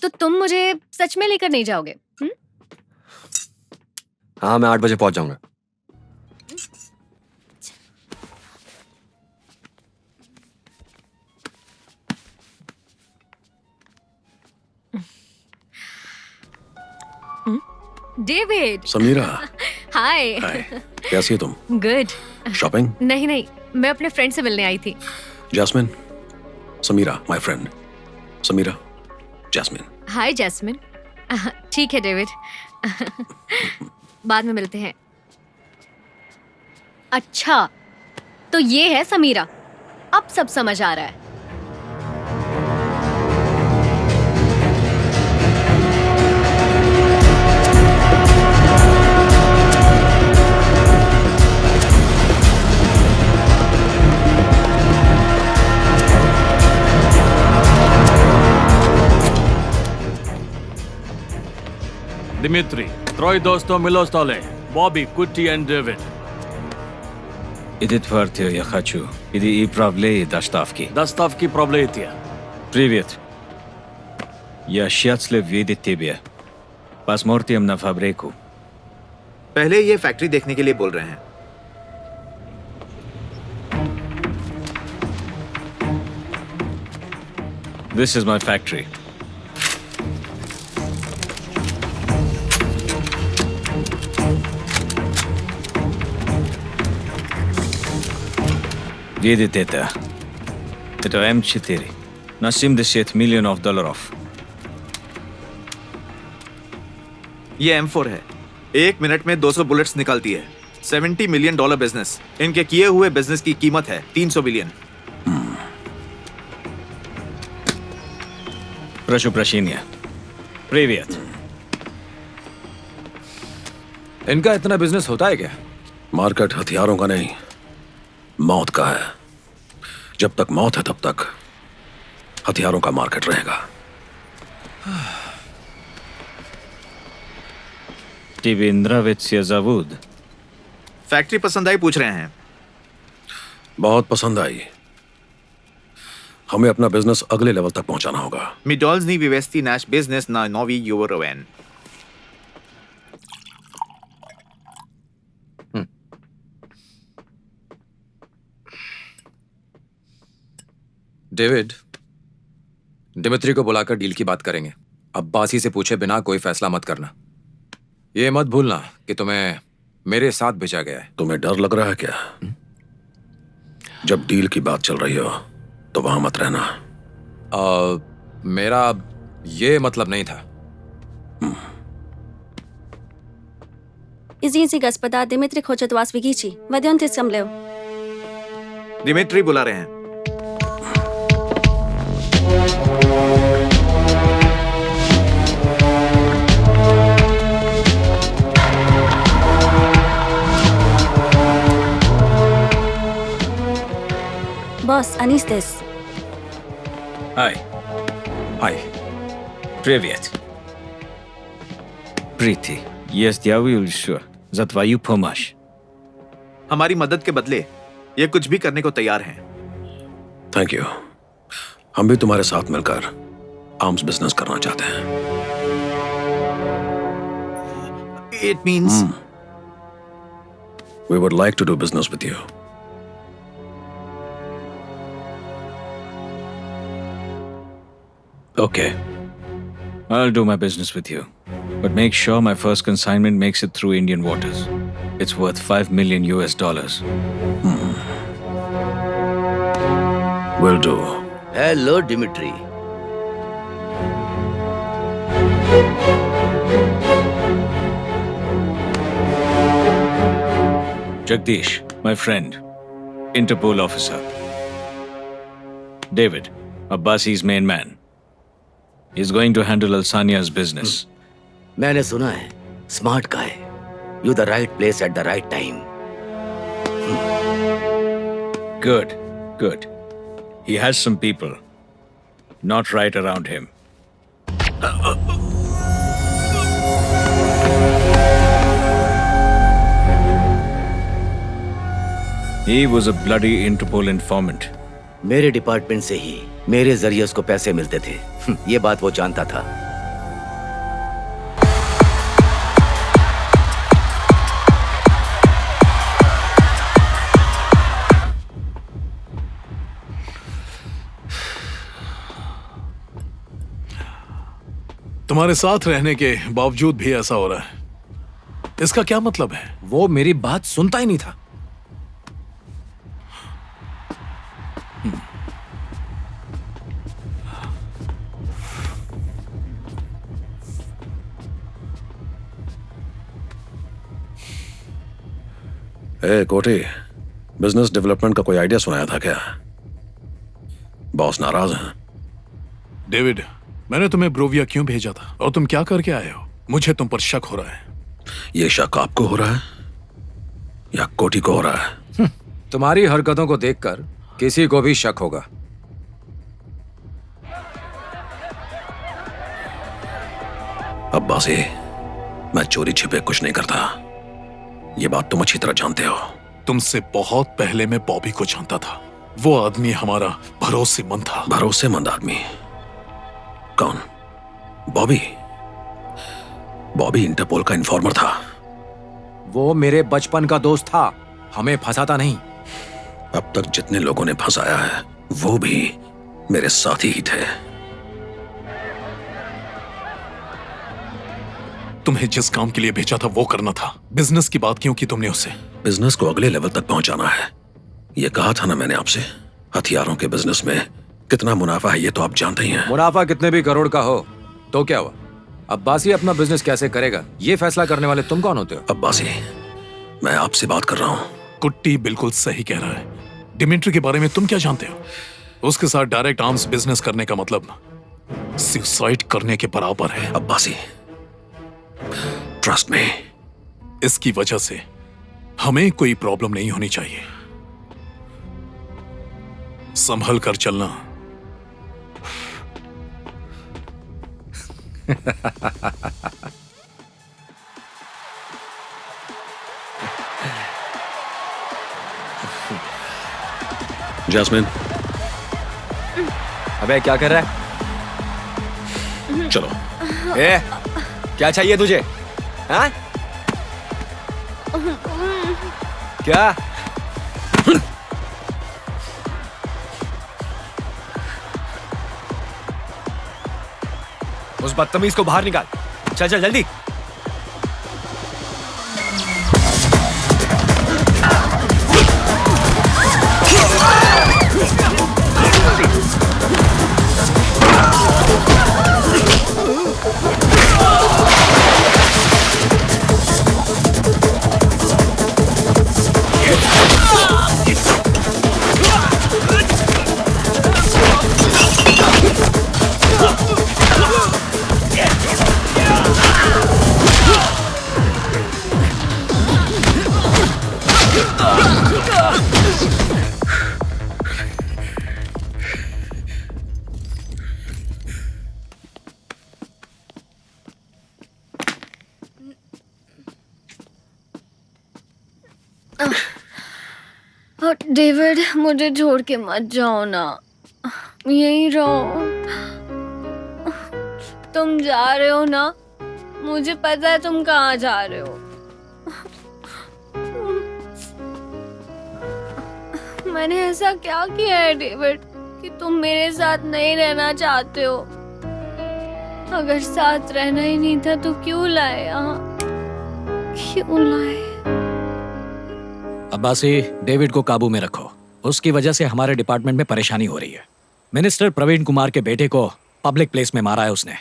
तो तुम मुझे सच में लेकर नहीं जाओगे? हाँ, मैं 8 बजे पहुंच जाऊंगा। डेविड। समीरा। हाय। कैसी है तुम? गुड। शॉपिंग? नहीं नहीं, मैं अपने फ्रेंड से मिलने आई थी। Jasmine, Samira, my friend. Samira, Jasmine. Hi Jasmine. ठीक है डेविड, बाद में मिलते हैं। अच्छा, तो ये है समीरा। अब सब समझ आ रहा है। Dimitri, troi dosto milostole, Bobby, Kutti and David. Идет партия, я хочу. Иди и правлей доставки. Доставки проблетия. Привет. Я счастлив видеть тебя. Посмотрим на фабрику. पहले ये फैक्ट्री देखने के लिए बोल रहे हैं। This is my factory. Видите это? Это М4. На $70 миллионов долларов. ये M4 है। 1 मिनट में 200 बुलेट्स निकालती है। $70 मिलियन बिजनेस। इनके किए हुए बिजनेस की कीमत है 300 बिलियन। Прошу прощения. Привет. इनका इतना बिजनेस होता है क्या? मार्केट हथियारों का नहीं, मौत का है। जब तक मौत है तब तक हथियारों का मार्केट रहेगा। Тебе нравится завод? फैक्ट्री पसंद आई पूछ रहे हैं। बहुत पसंद आई। हमें अपना बिजनेस अगले लेवल तक पहुंचाना होगा। Midolls ni vivesti nash business na novi Euroven. David, Dimitri को बुलाकर डील की बात करेंगे। अब्बासी से पूछे बिना कोई फैसला मत करना। ये मत भूलना कि तुम्हें मेरे साथ भेजा गया है। तुम्हें डर लग रहा है क्या? जब डील की बात चल रही हो तो वहां मत रहना। मेरा ये मतलब नहीं था। Izinzi gospoda, Dimitri хоче до вас Vigici. Вадionte съм лев. Dmitry बुला रहे हैं। Boss, Anistes. Hi. Hi. Привет. Прити, я сделаю все за твою помощь. हमारी मदद के बदले ये कुछ भी करने को तैयार हैं। Thank you. हम भी तुम्हारे साथ मिलकर आर्म्स बिजनेस करना चाहते हैं। It means we would like to do business with you. Okay. I'll do my business with you. But make sure my first consignment makes it through Indian waters. It's worth $5 million. Will do. Hello, Dimitri. Jagdish, my friend. Interpol officer. David, Abbasi's main man. He's going to handle Alsania's business. मैंने सुना है, smart guy. You're the right place at the right time. Good, good. He has some people. Not right around him. He was a bloody Interpol informant. मेरे department से ही मेरे जरिए उसको पैसे मिलते थे। ये बात वो जानता था। तुम्हारे साथ रहने के बावजूद भी ऐसा हो रहा है, इसका क्या मतलब है? वो मेरी बात सुनता ही नहीं था। ए कोटी, बिजनेस डेवलपमेंट का कोई आइडिया सुनाया था क्या? बॉस नाराज हैं। डेविड, मैंने तुम्हें ब्रोविया क्यों भेजा था और तुम क्या करके आए हो? मुझे तुम पर शक हो रहा है। ये शक आपको हो रहा है या कोटी को हो रहा है? तुम्हारी हरकतों को देखकर किसी को भी शक होगा। अब्बासी, मैं चोरी छिपे कुछ नहीं करता। ये बात तुम अच्छी तरह जानते हो। तुमसे बहुत पहले मैं बॉबी को जानता था। वो आदमी हमारा भरोसेमंद था। भरोसेमंद आदमी? कौन? बॉबी? बॉबी इंटरपोल का इन्फॉर्मर था। वो मेरे बचपन का दोस्त था, हमें फंसाता नहीं। अब तक जितने लोगों ने फंसाया है वो भी मेरे साथी ही थे। तुम्हें जिस काम के लिए भेजा था वो करना था। बिजनेस की बात क्यों की तुमने उससे? बिजनेस को अगले लेवल तक पहुंचाना है, ये कहा था ना मैंने आपसे। हथियारों के बिजनेस में कितना मुनाफा है ये तो आप जानते ही हैं। मुनाफा कितने भी करोड़ का हो तो क्या हुआ? अब्बासी अपना बिजनेस कैसे करेगा ये फैसला करने वाले तुम कौन होते हो? अब्बासी, मैं आपसे बात कर रहा हूं। कुट्टी बिल्कुल सही कह रहा है। डिमिट्री के बारे में तुम क्या जानते हो? उसके साथ डायरेक्ट आर्म्स बिजनेस करने का मतलब सुसाइड करने के बराबर है। Abbasi, trust me. इसकी वजह से हमें कोई प्रॉब्लम नहीं होनी चाहिए। संभल कर चलना। जैस्मिन, अबे क्या कर रहा है? चलो। ए, क्या चाहिए तुझे? हाँ? क्या? उस बदतमीज को बाहर निकाल। चल चल जल्दी। डेविड, मुझे छोड़ के मत जाओ ना, यहीं रहो। तुम जा रहे हो ना, मुझे पता है तुम कहाँ जा रहे हो। मैंने ऐसा क्या किया है डेविड कि तुम मेरे साथ नहीं रहना चाहते हो? अगर साथ रहना ही नहीं था तो क्यों लाए यहाँ? क्यों लाए? अब्बासी, डेविड को काबू में रखो। उसकी वजह से हमारे डिपार्टमेंट में परेशानी हो रही है। मिनिस्टर प्रवीण कुमार के बेटे को पब्लिक प्लेस में मारा है उसने।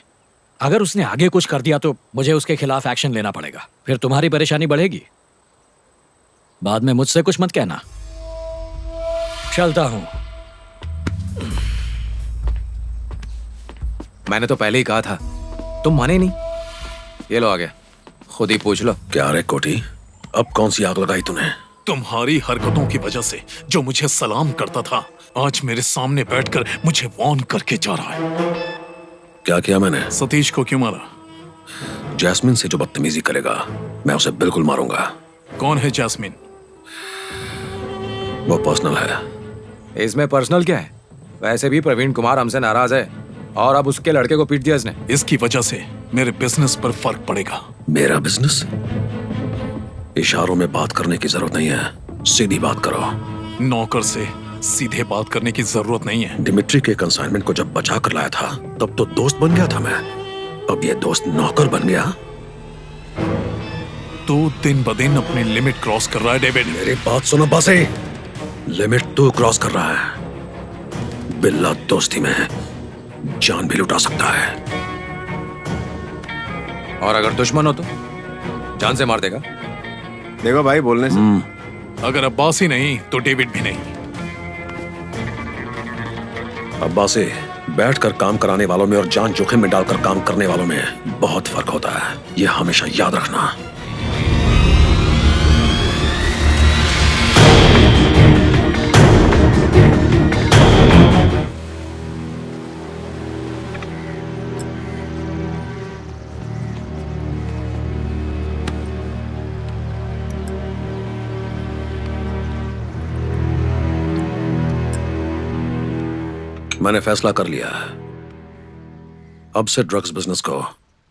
अगर उसने आगे कुछ कर दिया तो मुझे उसके खिलाफ एक्शन लेना पड़ेगा। फिर तुम्हारी परेशानी बढ़ेगी। बाद में मुझसे कुछ मत कहना। चलता हूं। मैंने तो पहले ही कहा था, तुम माने नहीं। ये लो आ गया, खुद ही पूछ लो। क्या रे कोटी, अब कौन सी आग लगाई तूने? तुम्हारी हरकतों की वजह से जो मुझे सलाम करता था आज मेरे सामने बैठकर मुझे वॉर्न करके जा रहा है। क्या किया मैंने? सतीश को क्यों मारा? जैस्मिन से जो बदतमीजी करेगा मैं उसे बिल्कुल मारूंगा। कौन है जैस्मिन? वो पर्सनल है। इसमें पर्सनल क्या है? वैसे भी प्रवीण कुमार हमसे नाराज है और अब उसके लड़के को पीट दिया इसने। इसकी वजह से मेरे बिजनेस पर फर्क पड़ेगा। मेरा बिजनेस? इशारों में बात करने की जरूरत नहीं है, सीधी बात करो। नौकर से सीधे बात करने की जरूरत नहीं है। डिमिट्री के कंसाइनमेंट को जब बचा कर लाया था तब तो दोस्त बन गया था मैं। अब ये दोस्त नौकर बन गया। तू दिन ब दिन अपनी लिमिट क्रॉस कर रहा है डेविड। मेरी बात सुनो बासे, लिमिट तू क्रॉस कर रहा है। बिल्ला दोस्ती में जान भी लुटा सकता है। और अगर दुश्मन हो तो जान से मार देगा। देखो भाई, बोलने से अगर अब्बासी नहीं तो डेविड भी नहीं। अब्बासी, बैठकर काम कराने वालों में और जान जोखिम में डालकर काम करने वालों में बहुत फर्क होता है, यह हमेशा याद रखना। मैंने फैसला कर लिया है, अब से ड्रग्स बिजनेस को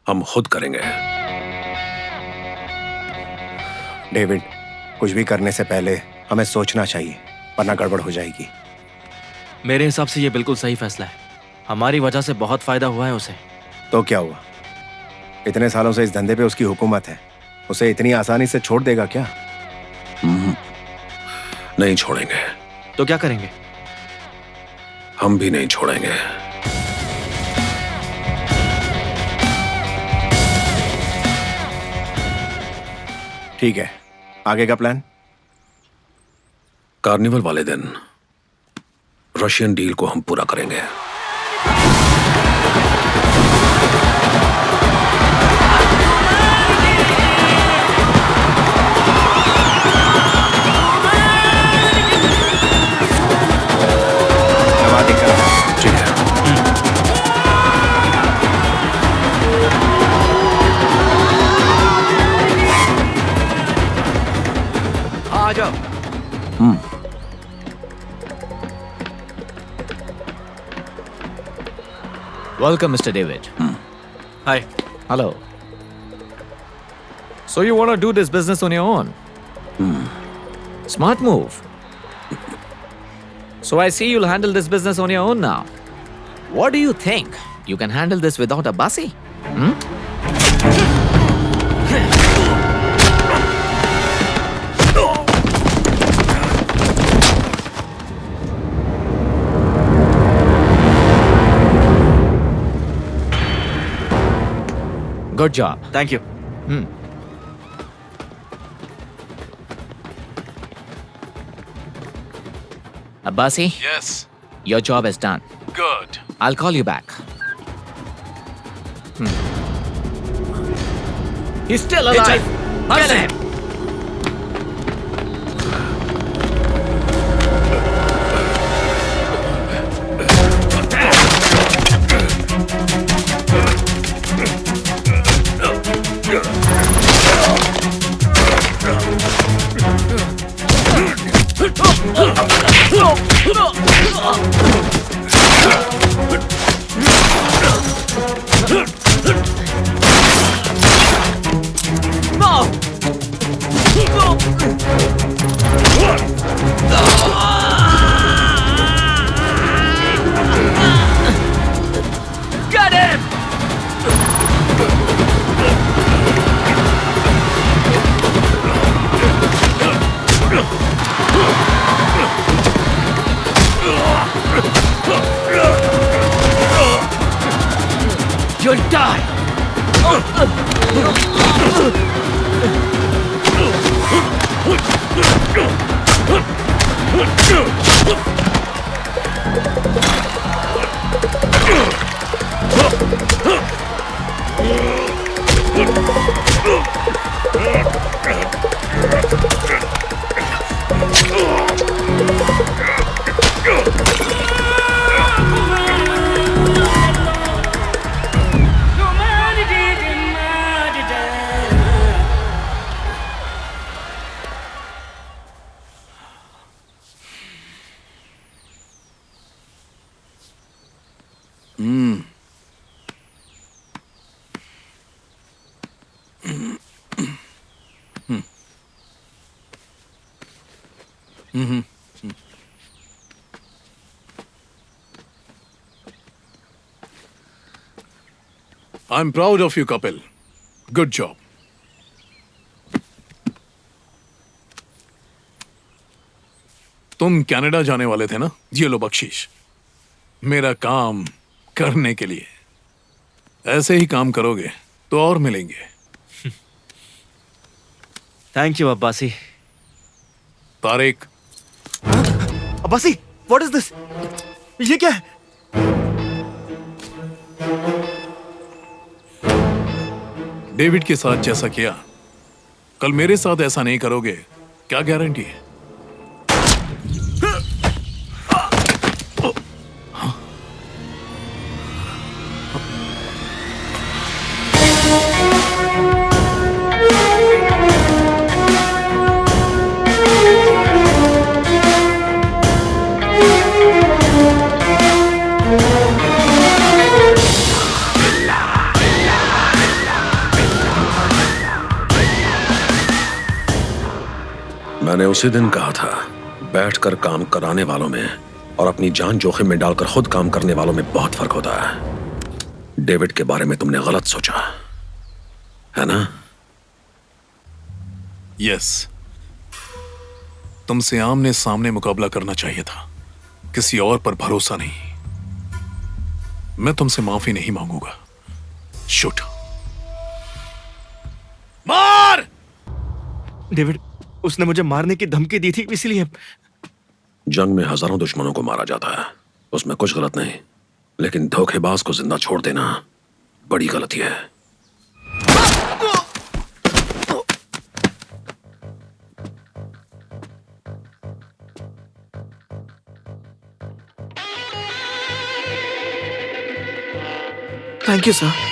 हम खुद करेंगे। डेविड, कुछ भी करने से पहले हमें सोचना चाहिए, वरना गड़बड़ हो जाएगी। मेरे हिसाब से ये बिल्कुल सही फैसला है। हमारी वजह से बहुत फायदा हुआ है उसे। तो क्या हुआ? इतने सालों से इस धंधे पे उसकी हुकूमत है, उसे इतनी आसानी से छोड़ देगा क्या? नहीं छोड़ेंगे। तो क्या करेंगे? हम भी नहीं छोड़ेंगे। ठीक है, आगे का प्लान? कार्निवल वाले दिन रशियन डील को हम पूरा करेंगे। आ जाओ। Welcome, Mr. David. Hi. Hello. So you want to do this business on your own? Smart move. So I see you'll handle this business on your own now. What do you think? You can handle this without Abbasi? Good job. Thank you. Abbasi? Yes. Your job is done. Good. I'll call you back. He's still alive. Get him. Get him! You'll die! I'm proud of you, Kapil. Good job. तुम Canada जाने वाले थे ना? ये लो बख्शीश, मेरा काम करने के लिए। ऐसे ही काम करोगे तो और मिलेंगे। Thank you Abbasi. Tariq. Abbasi, what is this? ये क्या है? डेविड के साथ जैसा किया, कल मेरे साथ ऐसा नहीं करोगे, क्या गारंटी है? मैंने उसी दिन कहा था, बैठकर काम कराने वालों में और अपनी जान जोखिम में डालकर खुद काम करने वालों में बहुत फर्क होता है। डेविड के बारे में तुमने गलत सोचा है ना? यस, तुमसे आमने सामने मुकाबला करना चाहिए था, किसी और पर भरोसा नहीं। मैं तुमसे माफी नहीं मांगूंगा। शूट। मार! डेविड, उसने मुझे मारने की धमकी दी थी, इसलिए। जंग में हजारों दुश्मनों को मारा जाता है, उसमें कुछ गलत नहीं, लेकिन धोखेबाज को जिंदा छोड़ देना बड़ी गलती है। Thank you sir.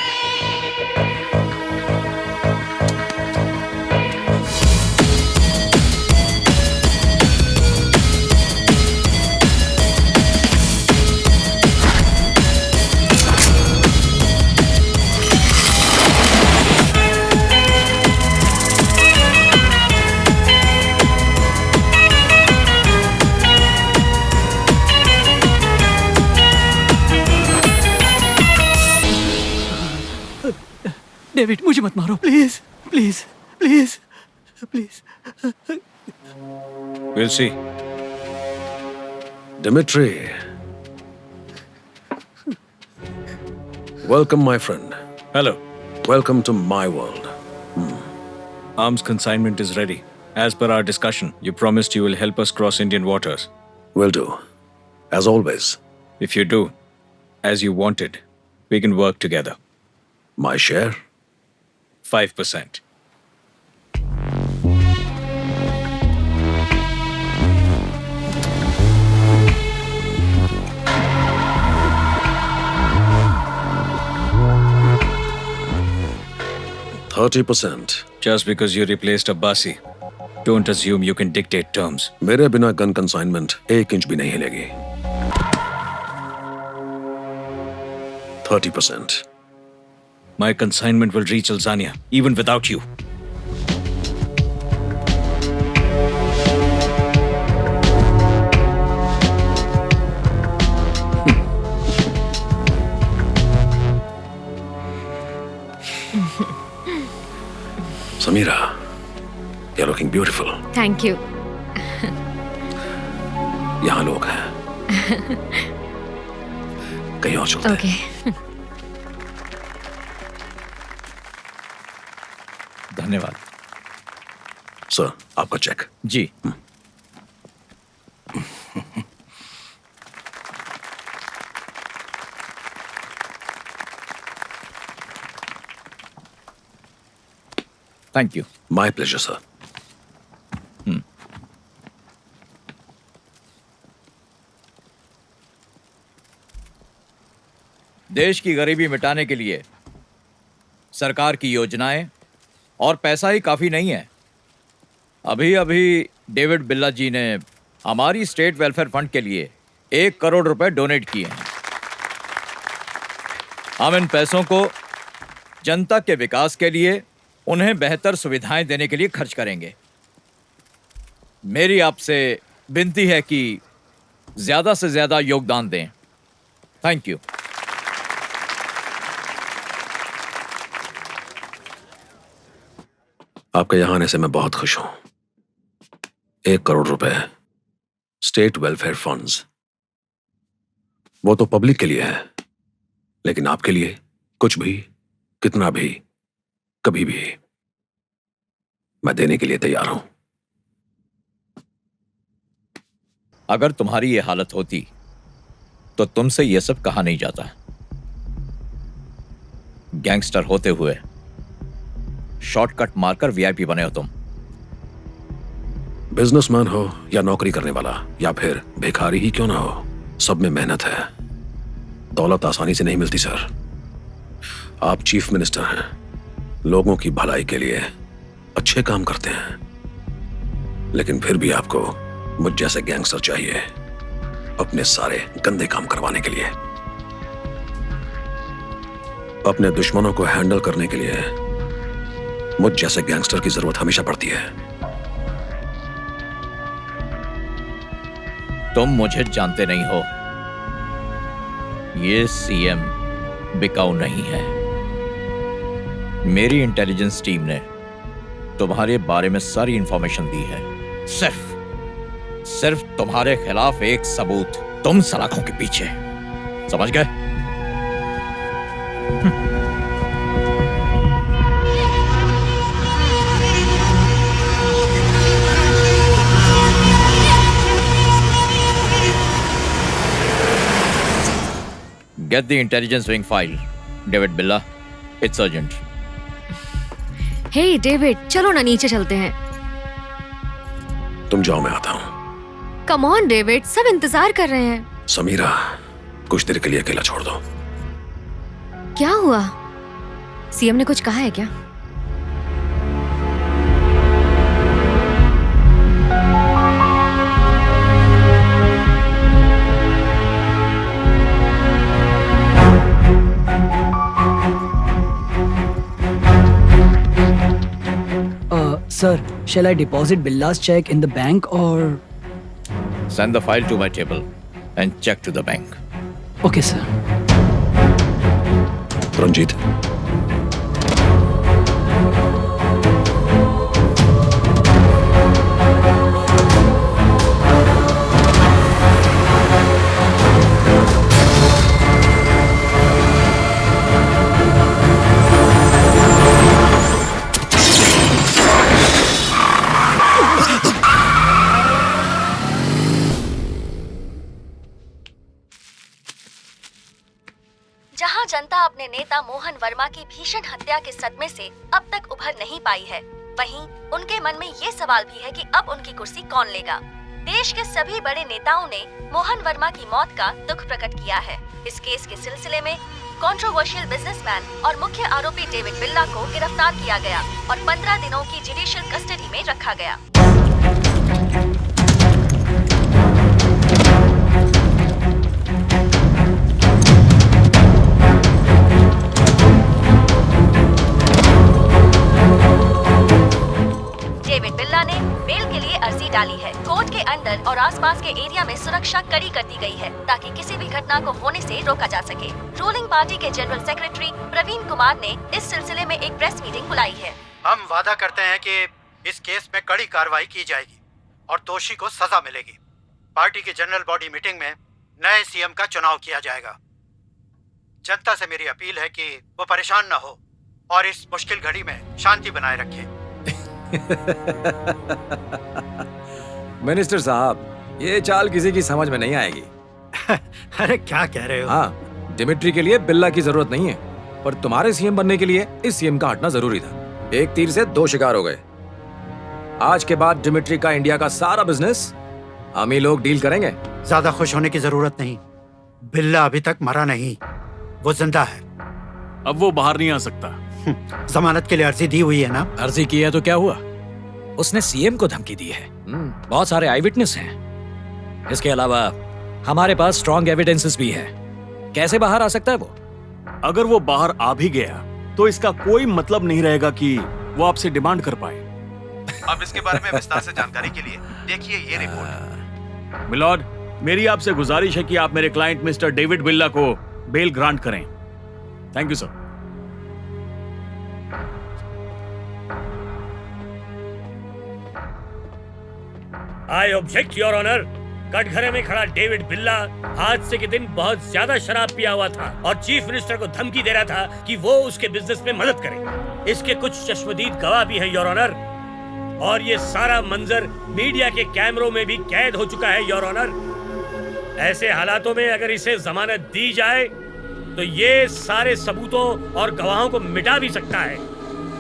डेविड, मुझे मत मारो, please please please please. We'll see. Dimitri. Welcome, my friend. Hello. Welcome to my world. Arms consignment is ready. As per our discussion, you promised you will help us cross Indian waters. Will do. As always. If you do, as you wanted, we can work together. My share? 5%. %30. Just because you replaced Abbasi, don't assume you can dictate terms. मेरे बिना gun consignment 1 inch भी नहीं हिलेगी। 30%. My consignment will reach Alzania, even without you. Samira, you're looking beautiful. Thank you. यहाँ लोग हैं, कहीं और चलते हैं। ओके। धन्यवाद सर, आपका चेक। जी। Thank you. My pleasure sir. देश की गरीबी मिटाने के लिए सरकार की योजनाएं और पैसा ही काफी नहीं है। अभी अभी डेविड बिल्ला जी ने हमारी स्टेट वेलफेयर फंड के लिए 1 करोड़ रुपए डोनेट किए हैं। हम इन पैसों को जनता के विकास के लिए, उन्हें बेहतर सुविधाएं देने के लिए खर्च करेंगे। मेरी आपसे विनती है कि ज्यादा से ज्यादा योगदान दें। Thank you. आपके यहां आने से मैं बहुत खुश हूं। 1 करोड़ रुपए स्टेट वेलफेयर फंड्स, वो तो पब्लिक के लिए है, लेकिन आपके लिए कुछ भी, कितना भी, कभी भी मैं देने के लिए तैयार हूं। अगर तुम्हारी ये हालत होती तो तुमसे ये सब कहा नहीं जाता। गैंगस्टर होते हुए शॉर्टकट मारकर वीआईपी बने हो तुम। बिजनेसमैन हो या नौकरी करने वाला या फिर भिखारी ही क्यों ना हो, सब में मेहनत है। दौलत आसानी से नहीं मिलती सर। आप चीफ मिनिस्टर हैं, लोगों की भलाई के लिए अच्छे काम करते हैं, लेकिन फिर भी आपको मुझ जैसे गैंगस्टर चाहिए अपने सारे गंदे काम करवाने के लिए। अपने दुश्मनों को हैंडल करने के लिए मुझ जैसे गैंगस्टर की जरूरत हमेशा पड़ती है। तुम मुझे जानते नहीं हो। ये सीएम बिकाऊ नहीं है। मेरी इंटेलिजेंस टीम ने तुम्हारे बारे में सारी इंफॉर्मेशन दी है। सिर्फ तुम्हारे खिलाफ एक सबूत, तुम सलाखों के पीछे। समझ गए? Get the intelligence wing file. David Billa, it's urgent. Hey David, चलो ना नीचे चलते हैं। तुम जाओ, मैं आता हूं। कम ऑन डेविड, सब इंतजार कर रहे हैं। समीरा, कुछ देर के लिए अकेला छोड़ दो। क्या हुआ? सीएम ने कुछ कहा है क्या? Sir, shall I deposit Billa's check in the bank or? Send the file to my table and check to the bank. Okay, sir. Ranjit, जहां जनता अपने नेता मोहन वर्मा की भीषण हत्या के सदमे से अब तक उभर नहीं पाई है, वहीं उनके मन में ये सवाल भी है कि अब उनकी कुर्सी कौन लेगा। देश के सभी बड़े नेताओं ने मोहन वर्मा की मौत का दुख प्रकट किया है। इस केस के सिलसिले में कंट्रोवर्शियल बिजनेसमैन और मुख्य आरोपी डेविड बिल्ला को गिरफ्तार किया गया और 15 दिनों की जुडिशियल कस्टडी में रखा गया। डेविड बिल्ला ने बेल के लिए अर्जी डाली है। कोर्ट के अंदर और आसपास के एरिया में सुरक्षा कड़ी कर दी गई है ताकि किसी भी घटना को होने से रोका जा सके। रूलिंग पार्टी के जनरल सेक्रेटरी प्रवीण कुमार ने इस सिलसिले में एक प्रेस मीटिंग बुलाई है। हम वादा करते हैं कि इस केस में कड़ी कार्रवाई की जाएगी और दोषी को सजा मिलेगी। पार्टी की जनरल बॉडी मीटिंग में नए सीएम का चुनाव किया जाएगा। जनता से मेरी अपील है कि वो परेशान न हो और इस मुश्किल घड़ी में शांति बनाए रखे। मिनिस्टर साहब, ये चाल किसी की समझ में नहीं आएगी। अरे क्या कह रहे हो? हाँ, डिमिट्री के लिए बिल्ला की जरूरत नहीं है, पर तुम्हारे सीएम बनने के लिए इस सीएम का हटना जरूरी था। एक तीर से दो शिकार हो गए। आज के बाद डिमिट्री का इंडिया का सारा बिजनेस हम ही लोग डील करेंगे। ज्यादा खुश होने की जरूरत नहीं। बिल्ला अभी तक मरा नहीं, वो जिंदा है। अब वो बाहर नहीं आ सकता। जमानत के लिए अर्जी दी हुई है ना? अर्जी की है तो क्या हुआ? उसने सीएम को धमकी दी है। बहुत सारे आई विटनेस हैं। इसके अलावा हमारे पास स्ट्रॉन्ग एविडेंसेस भी है। कैसे बाहर आ सकता है वो? अगर वो बाहर आ भी गया तो इसका कोई मतलब नहीं रहेगा कि वो आपसे डिमांड कर पाए। अब इसके बारे में विस्तार से जानकारी के लिए देखिए ये रिपोर्ट। मिलॉर्ड, मेरी आपसे गुजारिश है कि आप मेरे क्लाइंट मिस्टर डेविड बिल्ला को बेल ग्रांट करें। Thank you sir. I object your honour. कटघरे में खड़ा डेविड बिल्ला हादसे के दिन बहुत ज्यादा शराब पिया हुआ था और चीफ मिनिस्टर को धमकी दे रहा था कि वो उसके बिजनेस में मदद करे। इसके कुछ चश्मदीद गवाह भी है योर ऑनर। और ये सारा मंजर मीडिया के कैमरों में भी कैद हो चुका है योर ऑनर। ऐसे हालातों में अगर इसे जमानत दी जाए तो ये सारे सबूतों और गवाहों को मिटा भी सकता है।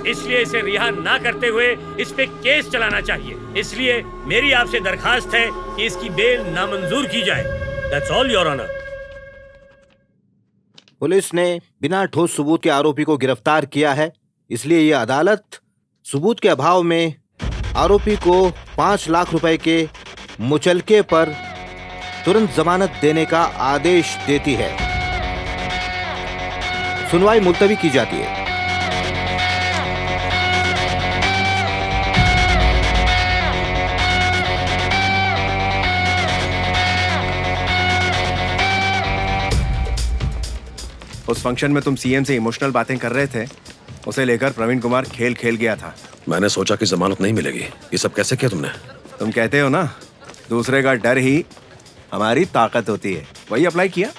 इसलिए इसे रिहा ना करते हुए इस पे केस चलाना चाहिए। इसलिए मेरी आपसे दरखास्त है कि इसकी बेल नामंजूर की जाए। That's all your honour. Police ने बिना ठोस सबूत के आरोपी को गिरफ्तार किया है, इसलिए ये अदालत सबूत के अभाव में आरोपी को 5 लाख रुपए के मुचलके पर तुरंत जमानत देने का आदेश देती है। सुनवाई मुलतवी की जाती है। उस फंक्शन में तुम सीएम से इमोशनल बातें कर रहे थे, उसे लेकर प्रवीण कुमार खेल खेल गया था। मैंने सोचा कि जमानत नहीं मिलेगी। ये सब कैसे किया तुमने? तुम कहते हो ना, दूसरे का डर ही हमारी ताकत होती है, वही अप्लाई किया।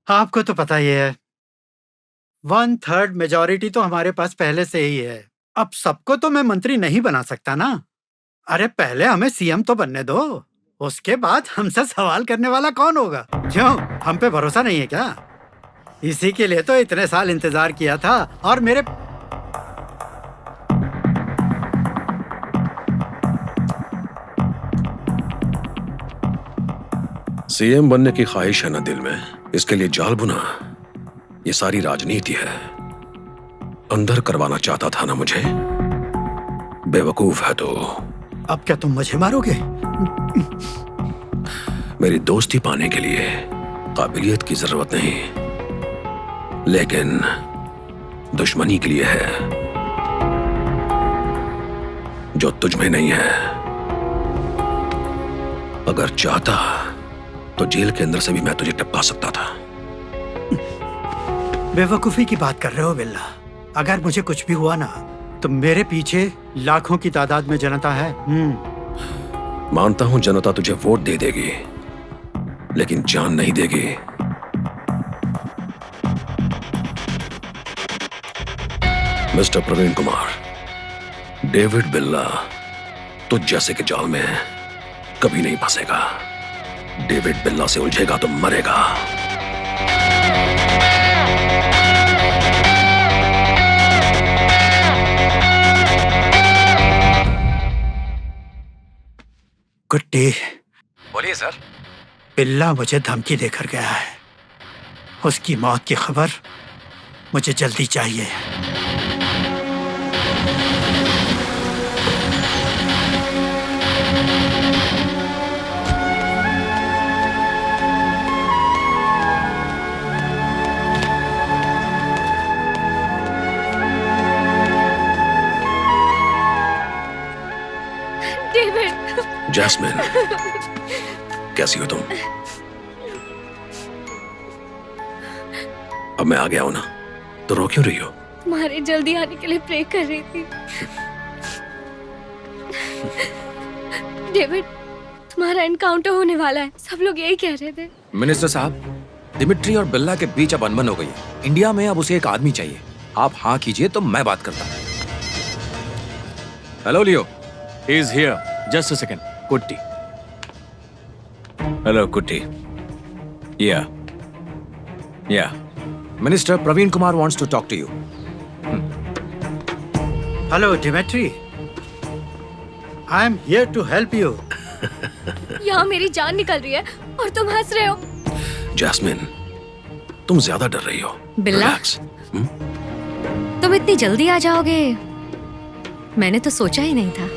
आपको तो पता ही है, 1/3 मेजॉरिटी तो हमारे पास पहले से ही है। अब सबको तो मैं मंत्री नहीं बना सकता ना। अरे पहले हमें सीएम तो बनने दो, उसके बाद हमसे सवाल करने वाला कौन होगा? क्यों, हम पे भरोसा नहीं है क्या? इसी के लिए तो इतने साल इंतजार किया था। और मेरे सीएम बनने की ख्वाहिश है ना दिल में, इसके लिए जाल बुना। ये सारी राजनीति है। अंदर करवाना चाहता था ना मुझे। बेवकूफ है तो। अब क्या तुम मुझे मारोगे? मेरी दोस्ती पाने के लिए काबिलियत की जरूरत नहीं, लेकिन दुश्मनी के लिए है जो तुझ में नहीं है। अगर चाहता तो जेल के अंदर से भी मैं तुझे टपका सकता था। बेवकूफी की बात कर रहे हो बिल्ला। अगर मुझे कुछ भी हुआ ना तो मेरे पीछे लाखों की तादाद में जनता है। मानता हूं जनता तुझे वोट दे देगी, लेकिन जान नहीं देगी। मिस्टर प्रवीण कुमार, डेविड बिल्ला तुझ जैसे के जाल में कभी नहीं फंसेगा। डेविड बिल्ला से उलझेगा तो मरेगा। कुट्टी, बोलिए सर। बिल्ला मुझे धमकी देकर गया है। उसकी मौत की खबर मुझे जल्दी चाहिए। जैस्मिन, कैसी हो तुम? अब मैं आ गया हूं ना, तो रो क्यों रही हो? तुम्हारे जल्दी आने के लिए प्रे कर रही थी। डेविड, तुम्हारा एनकाउंटर होने वाला है, सब लोग यही कह रहे थे। मिनिस्टर साहब, दिमिट्री और बिल्ला के बीच अब अनबन हो गई है। इंडिया में अब उसे एक आदमी चाहिए। आप हाँ कीजिए तो मैं बात करता हूँ। Hello Leo. He is here. Just a second. Kutti. Hello, Kutti. Yeah. Yeah. Minister Praveen Kumar wants to talk to you. Hello, Dimitri. I am here to help you. यहाँ मेरी जान निकल रही है और तुम हंस रहे हो। जैस्मिन, तुम ज्यादा डर रही हो। बिल्ला, तुम इतनी जल्दी आ जाओगे, मैंने तो सोचा ही नहीं था।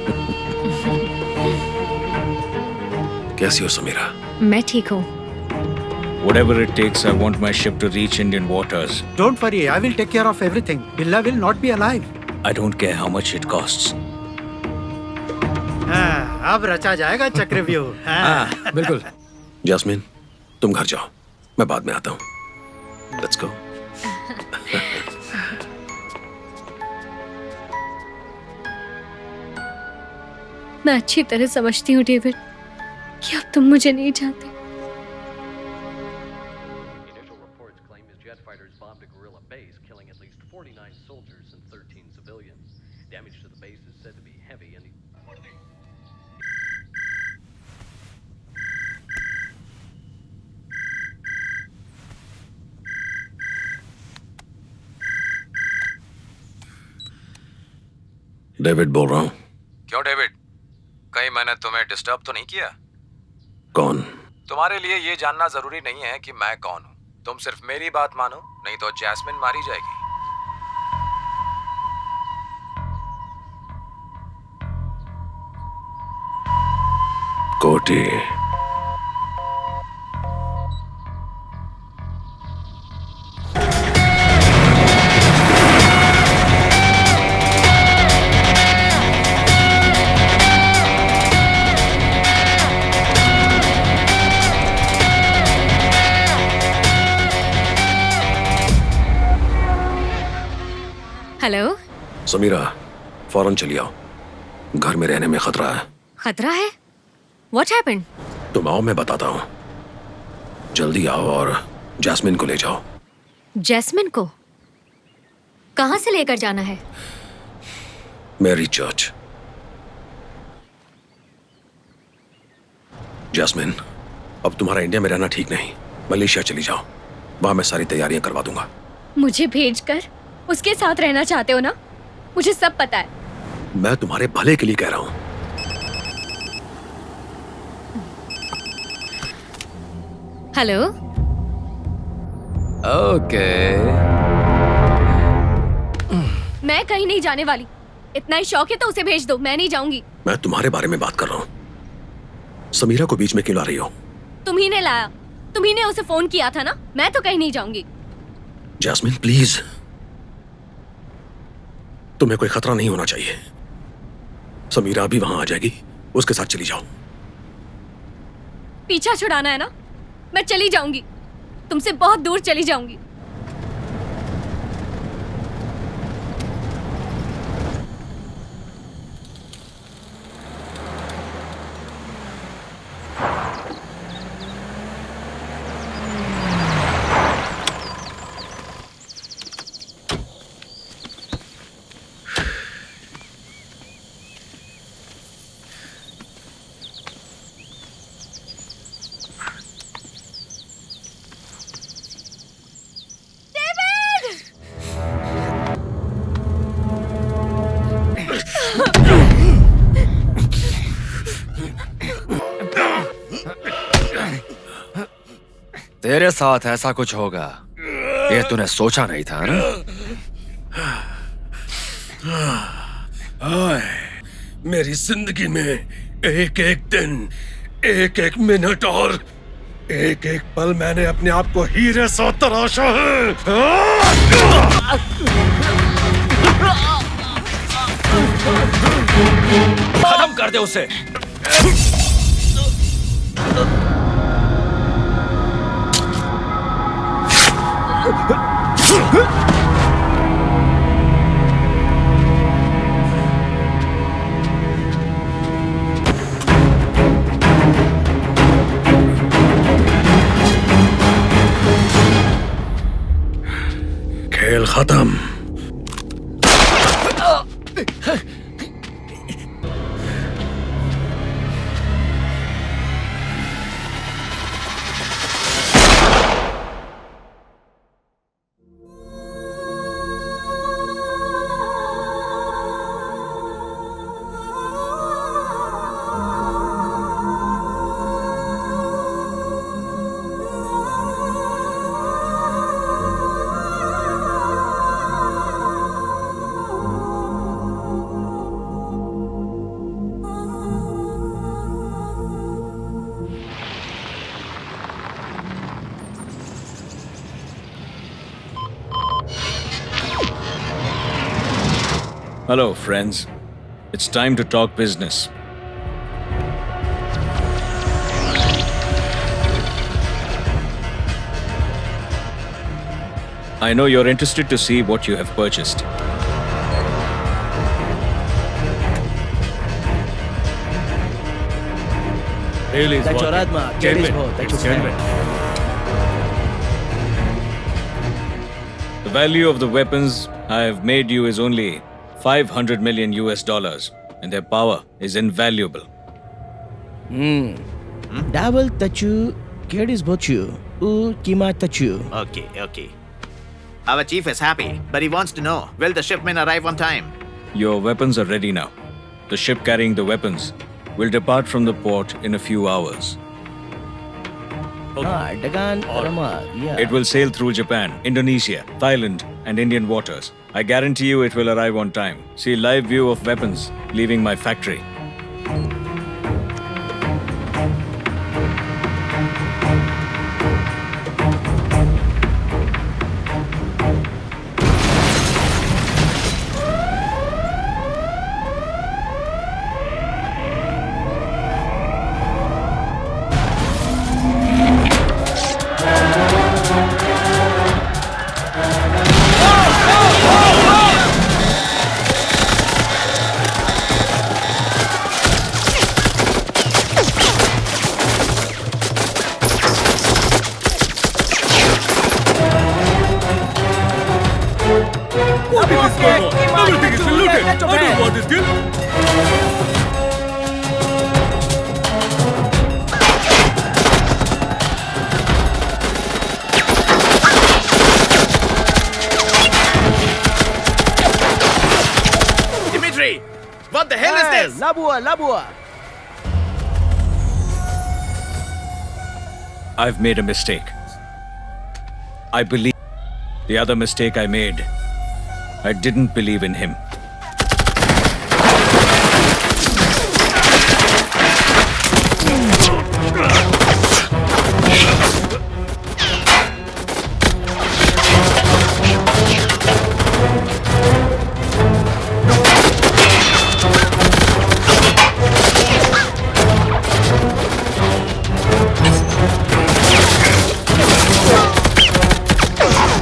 कैसी हो समीरा? मैं ठीक हूँ। Whatever it takes, I want my ship to reach Indian waters. Don't worry, I will take care of everything. Billa will not be alive. I don't care how much it costs. Ah. अब रचा जाएगा चक्रव्यूह। हाँ। बिल्कुल। Jasmine, तुम घर जाओ, मैं बाद में आता हूँ। Let's go. मैं अच्छी तरह समझती हूँ डेविड कि अब तुम मुझे नहीं चाहते। डेविड बोल रहा हूँ। क्यों डेविड, कहीं मैंने तुम्हें डिस्टर्ब तो नहीं किया? कौन? तुम्हारे लिए ये जानना जरूरी नहीं है कि मैं कौन हूँ। तुम सिर्फ मेरी बात मानो, नहीं तो जैस्मिन मारी जाएगी। कोटी। हेलो। समीरा, फौरन चली आओ, घर में रहने में खतरा है। खतरा है? What happened? तुम आओ, मैं बताता हूँ। जल्दी आओ और जैस्मिन को ले जाओ। जैस्मिन को कहाँ से लेकर जाना है? Mary church. जैस्मिन, अब तुम्हारा इंडिया में रहना ठीक नहीं, मलेशिया चली जाओ, वहां मैं सारी तैयारियां करवा दूंगा। मुझे भेजकर उसके साथ रहना चाहते हो ना? मुझे सब पता है। मैं तुम्हारे भले के लिए कह रहा हूँ। हेलो। ओके। मैं कहीं नहीं जाने वाली। इतना ही शौक है तो उसे भेज दो, मैं नहीं जाऊंगी। मैं तुम्हारे बारे में बात कर रहा हूँ। समीरा को बीच में क्यों ला रही हो? तुम ही ने लाया, तुम ही ने उसे फोन किया था ना। मैं तो कहीं नहीं जाऊंगी। जैस्मिन प्लीज, तुम्हें कोई खतरा नहीं होना चाहिए। समीरा भी वहां आ जाएगी, उसके साथ चली जाओ। पीछा छुड़ाना है ना? मैं चली जाऊंगी, तुमसे बहुत दूर चली जाऊंगी। तेरे साथ ऐसा कुछ होगा ये तूने सोचा नहीं था ना? हाय, मेरी जिंदगी में एक एक दिन, एक एक मिनट और एक एक पल मैंने अपने आप को हीरे सा तराशा है। खत्म कर दे उसे। खेल खत्म। Hello, friends. It's time to talk business. I know you're interested to see what you have purchased. The value of the weapons I have made you is only 500 million US dollars, and their power is invaluable. Double tachu, Geddes bochu, kima tachu. Okay. Our chief is happy, but he wants to know, will the shipment arrive on time? Your weapons are ready now. The ship carrying the weapons will depart from the port in a few hours. Dagan, Rama, yeah. It will sail through Japan, Indonesia, Thailand, and Indian waters. I guarantee you it will arrive on time. See live view of weapons leaving my factory. Dimitri, what the hell is this? Labua. I've made a mistake. I believe the other mistake I made, I didn't believe in him.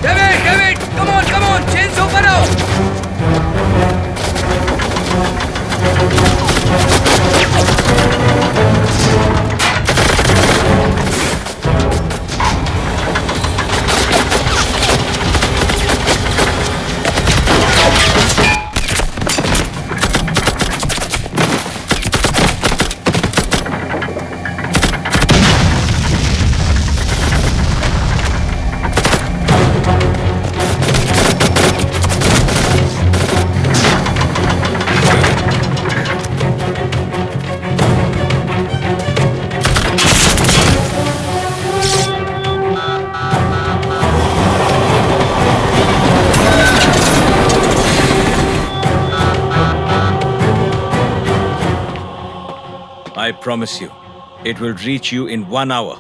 David, come on, chains open out. I promise you, it will reach you in 1 hour.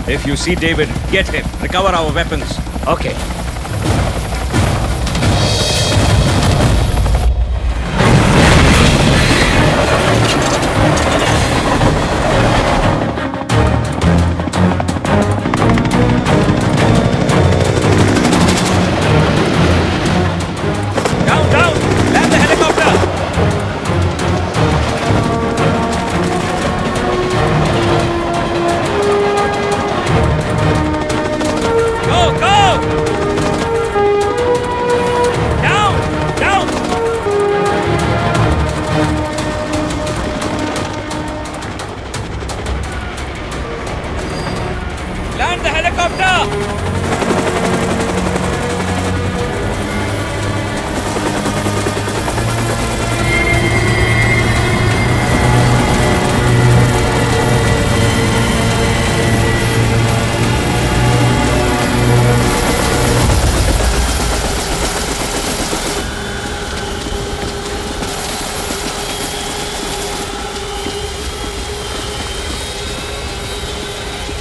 If you see David, get him. Recover our weapons. Okay. Down! Land the helicopter! Go! Helicopter.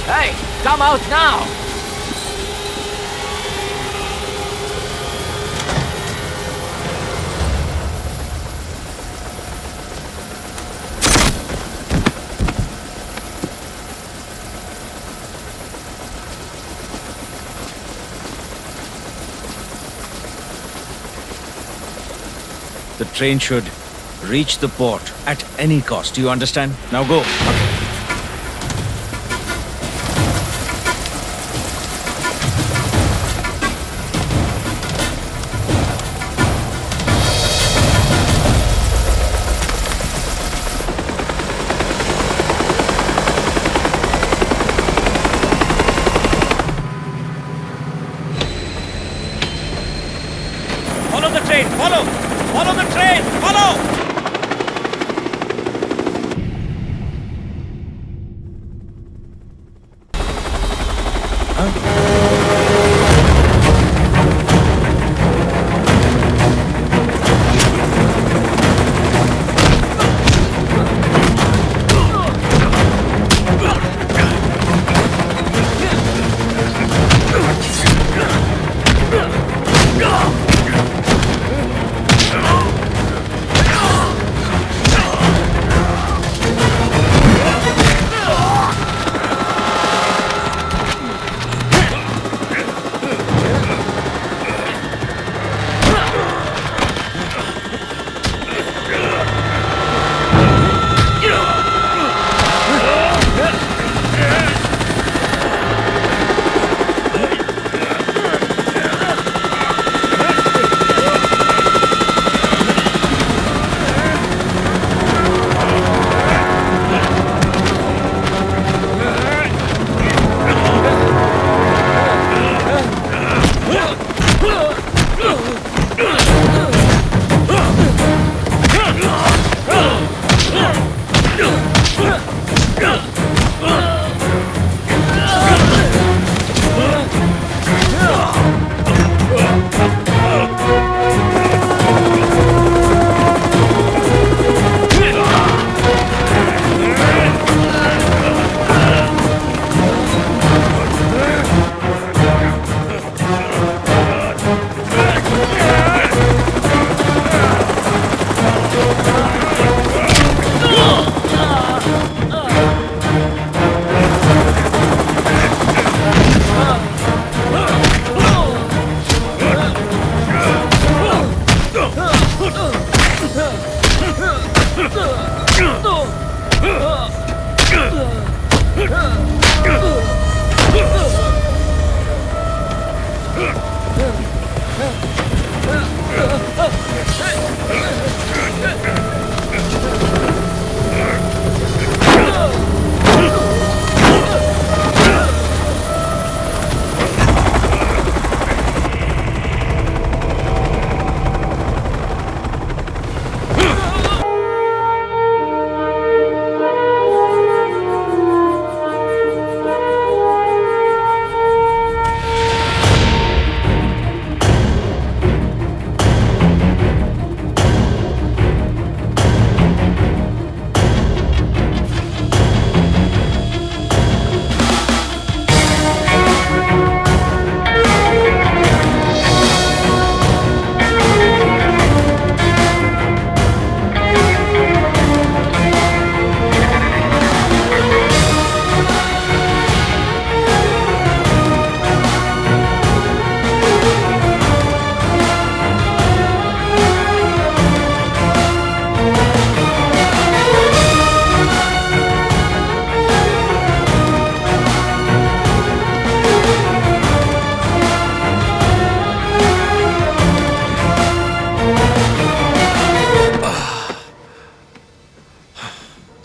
Hey, come out now! The train should reach the port at any cost. Do you understand? Now go. Follow the train, follow the train, follow!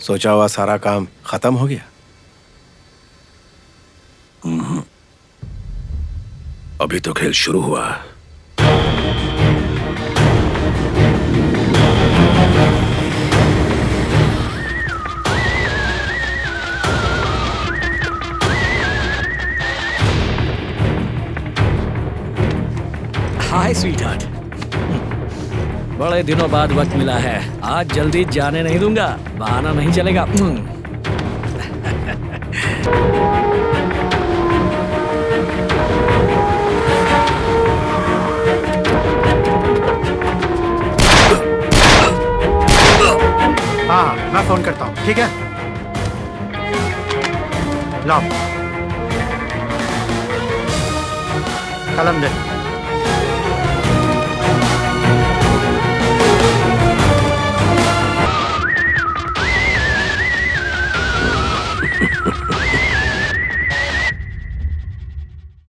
सोचा हुआ सारा काम खत्म हो गया। अभी तो खेल शुरू हुआ। हाय स्वीटहार्ट, बड़े दिनों बाद वक्त मिला है। आज जल्दी जाने नहीं दूंगा, बहाना नहीं चलेगा। हाँ, मैं फोन करता हूँ, ठीक है? लाओ कलम दे।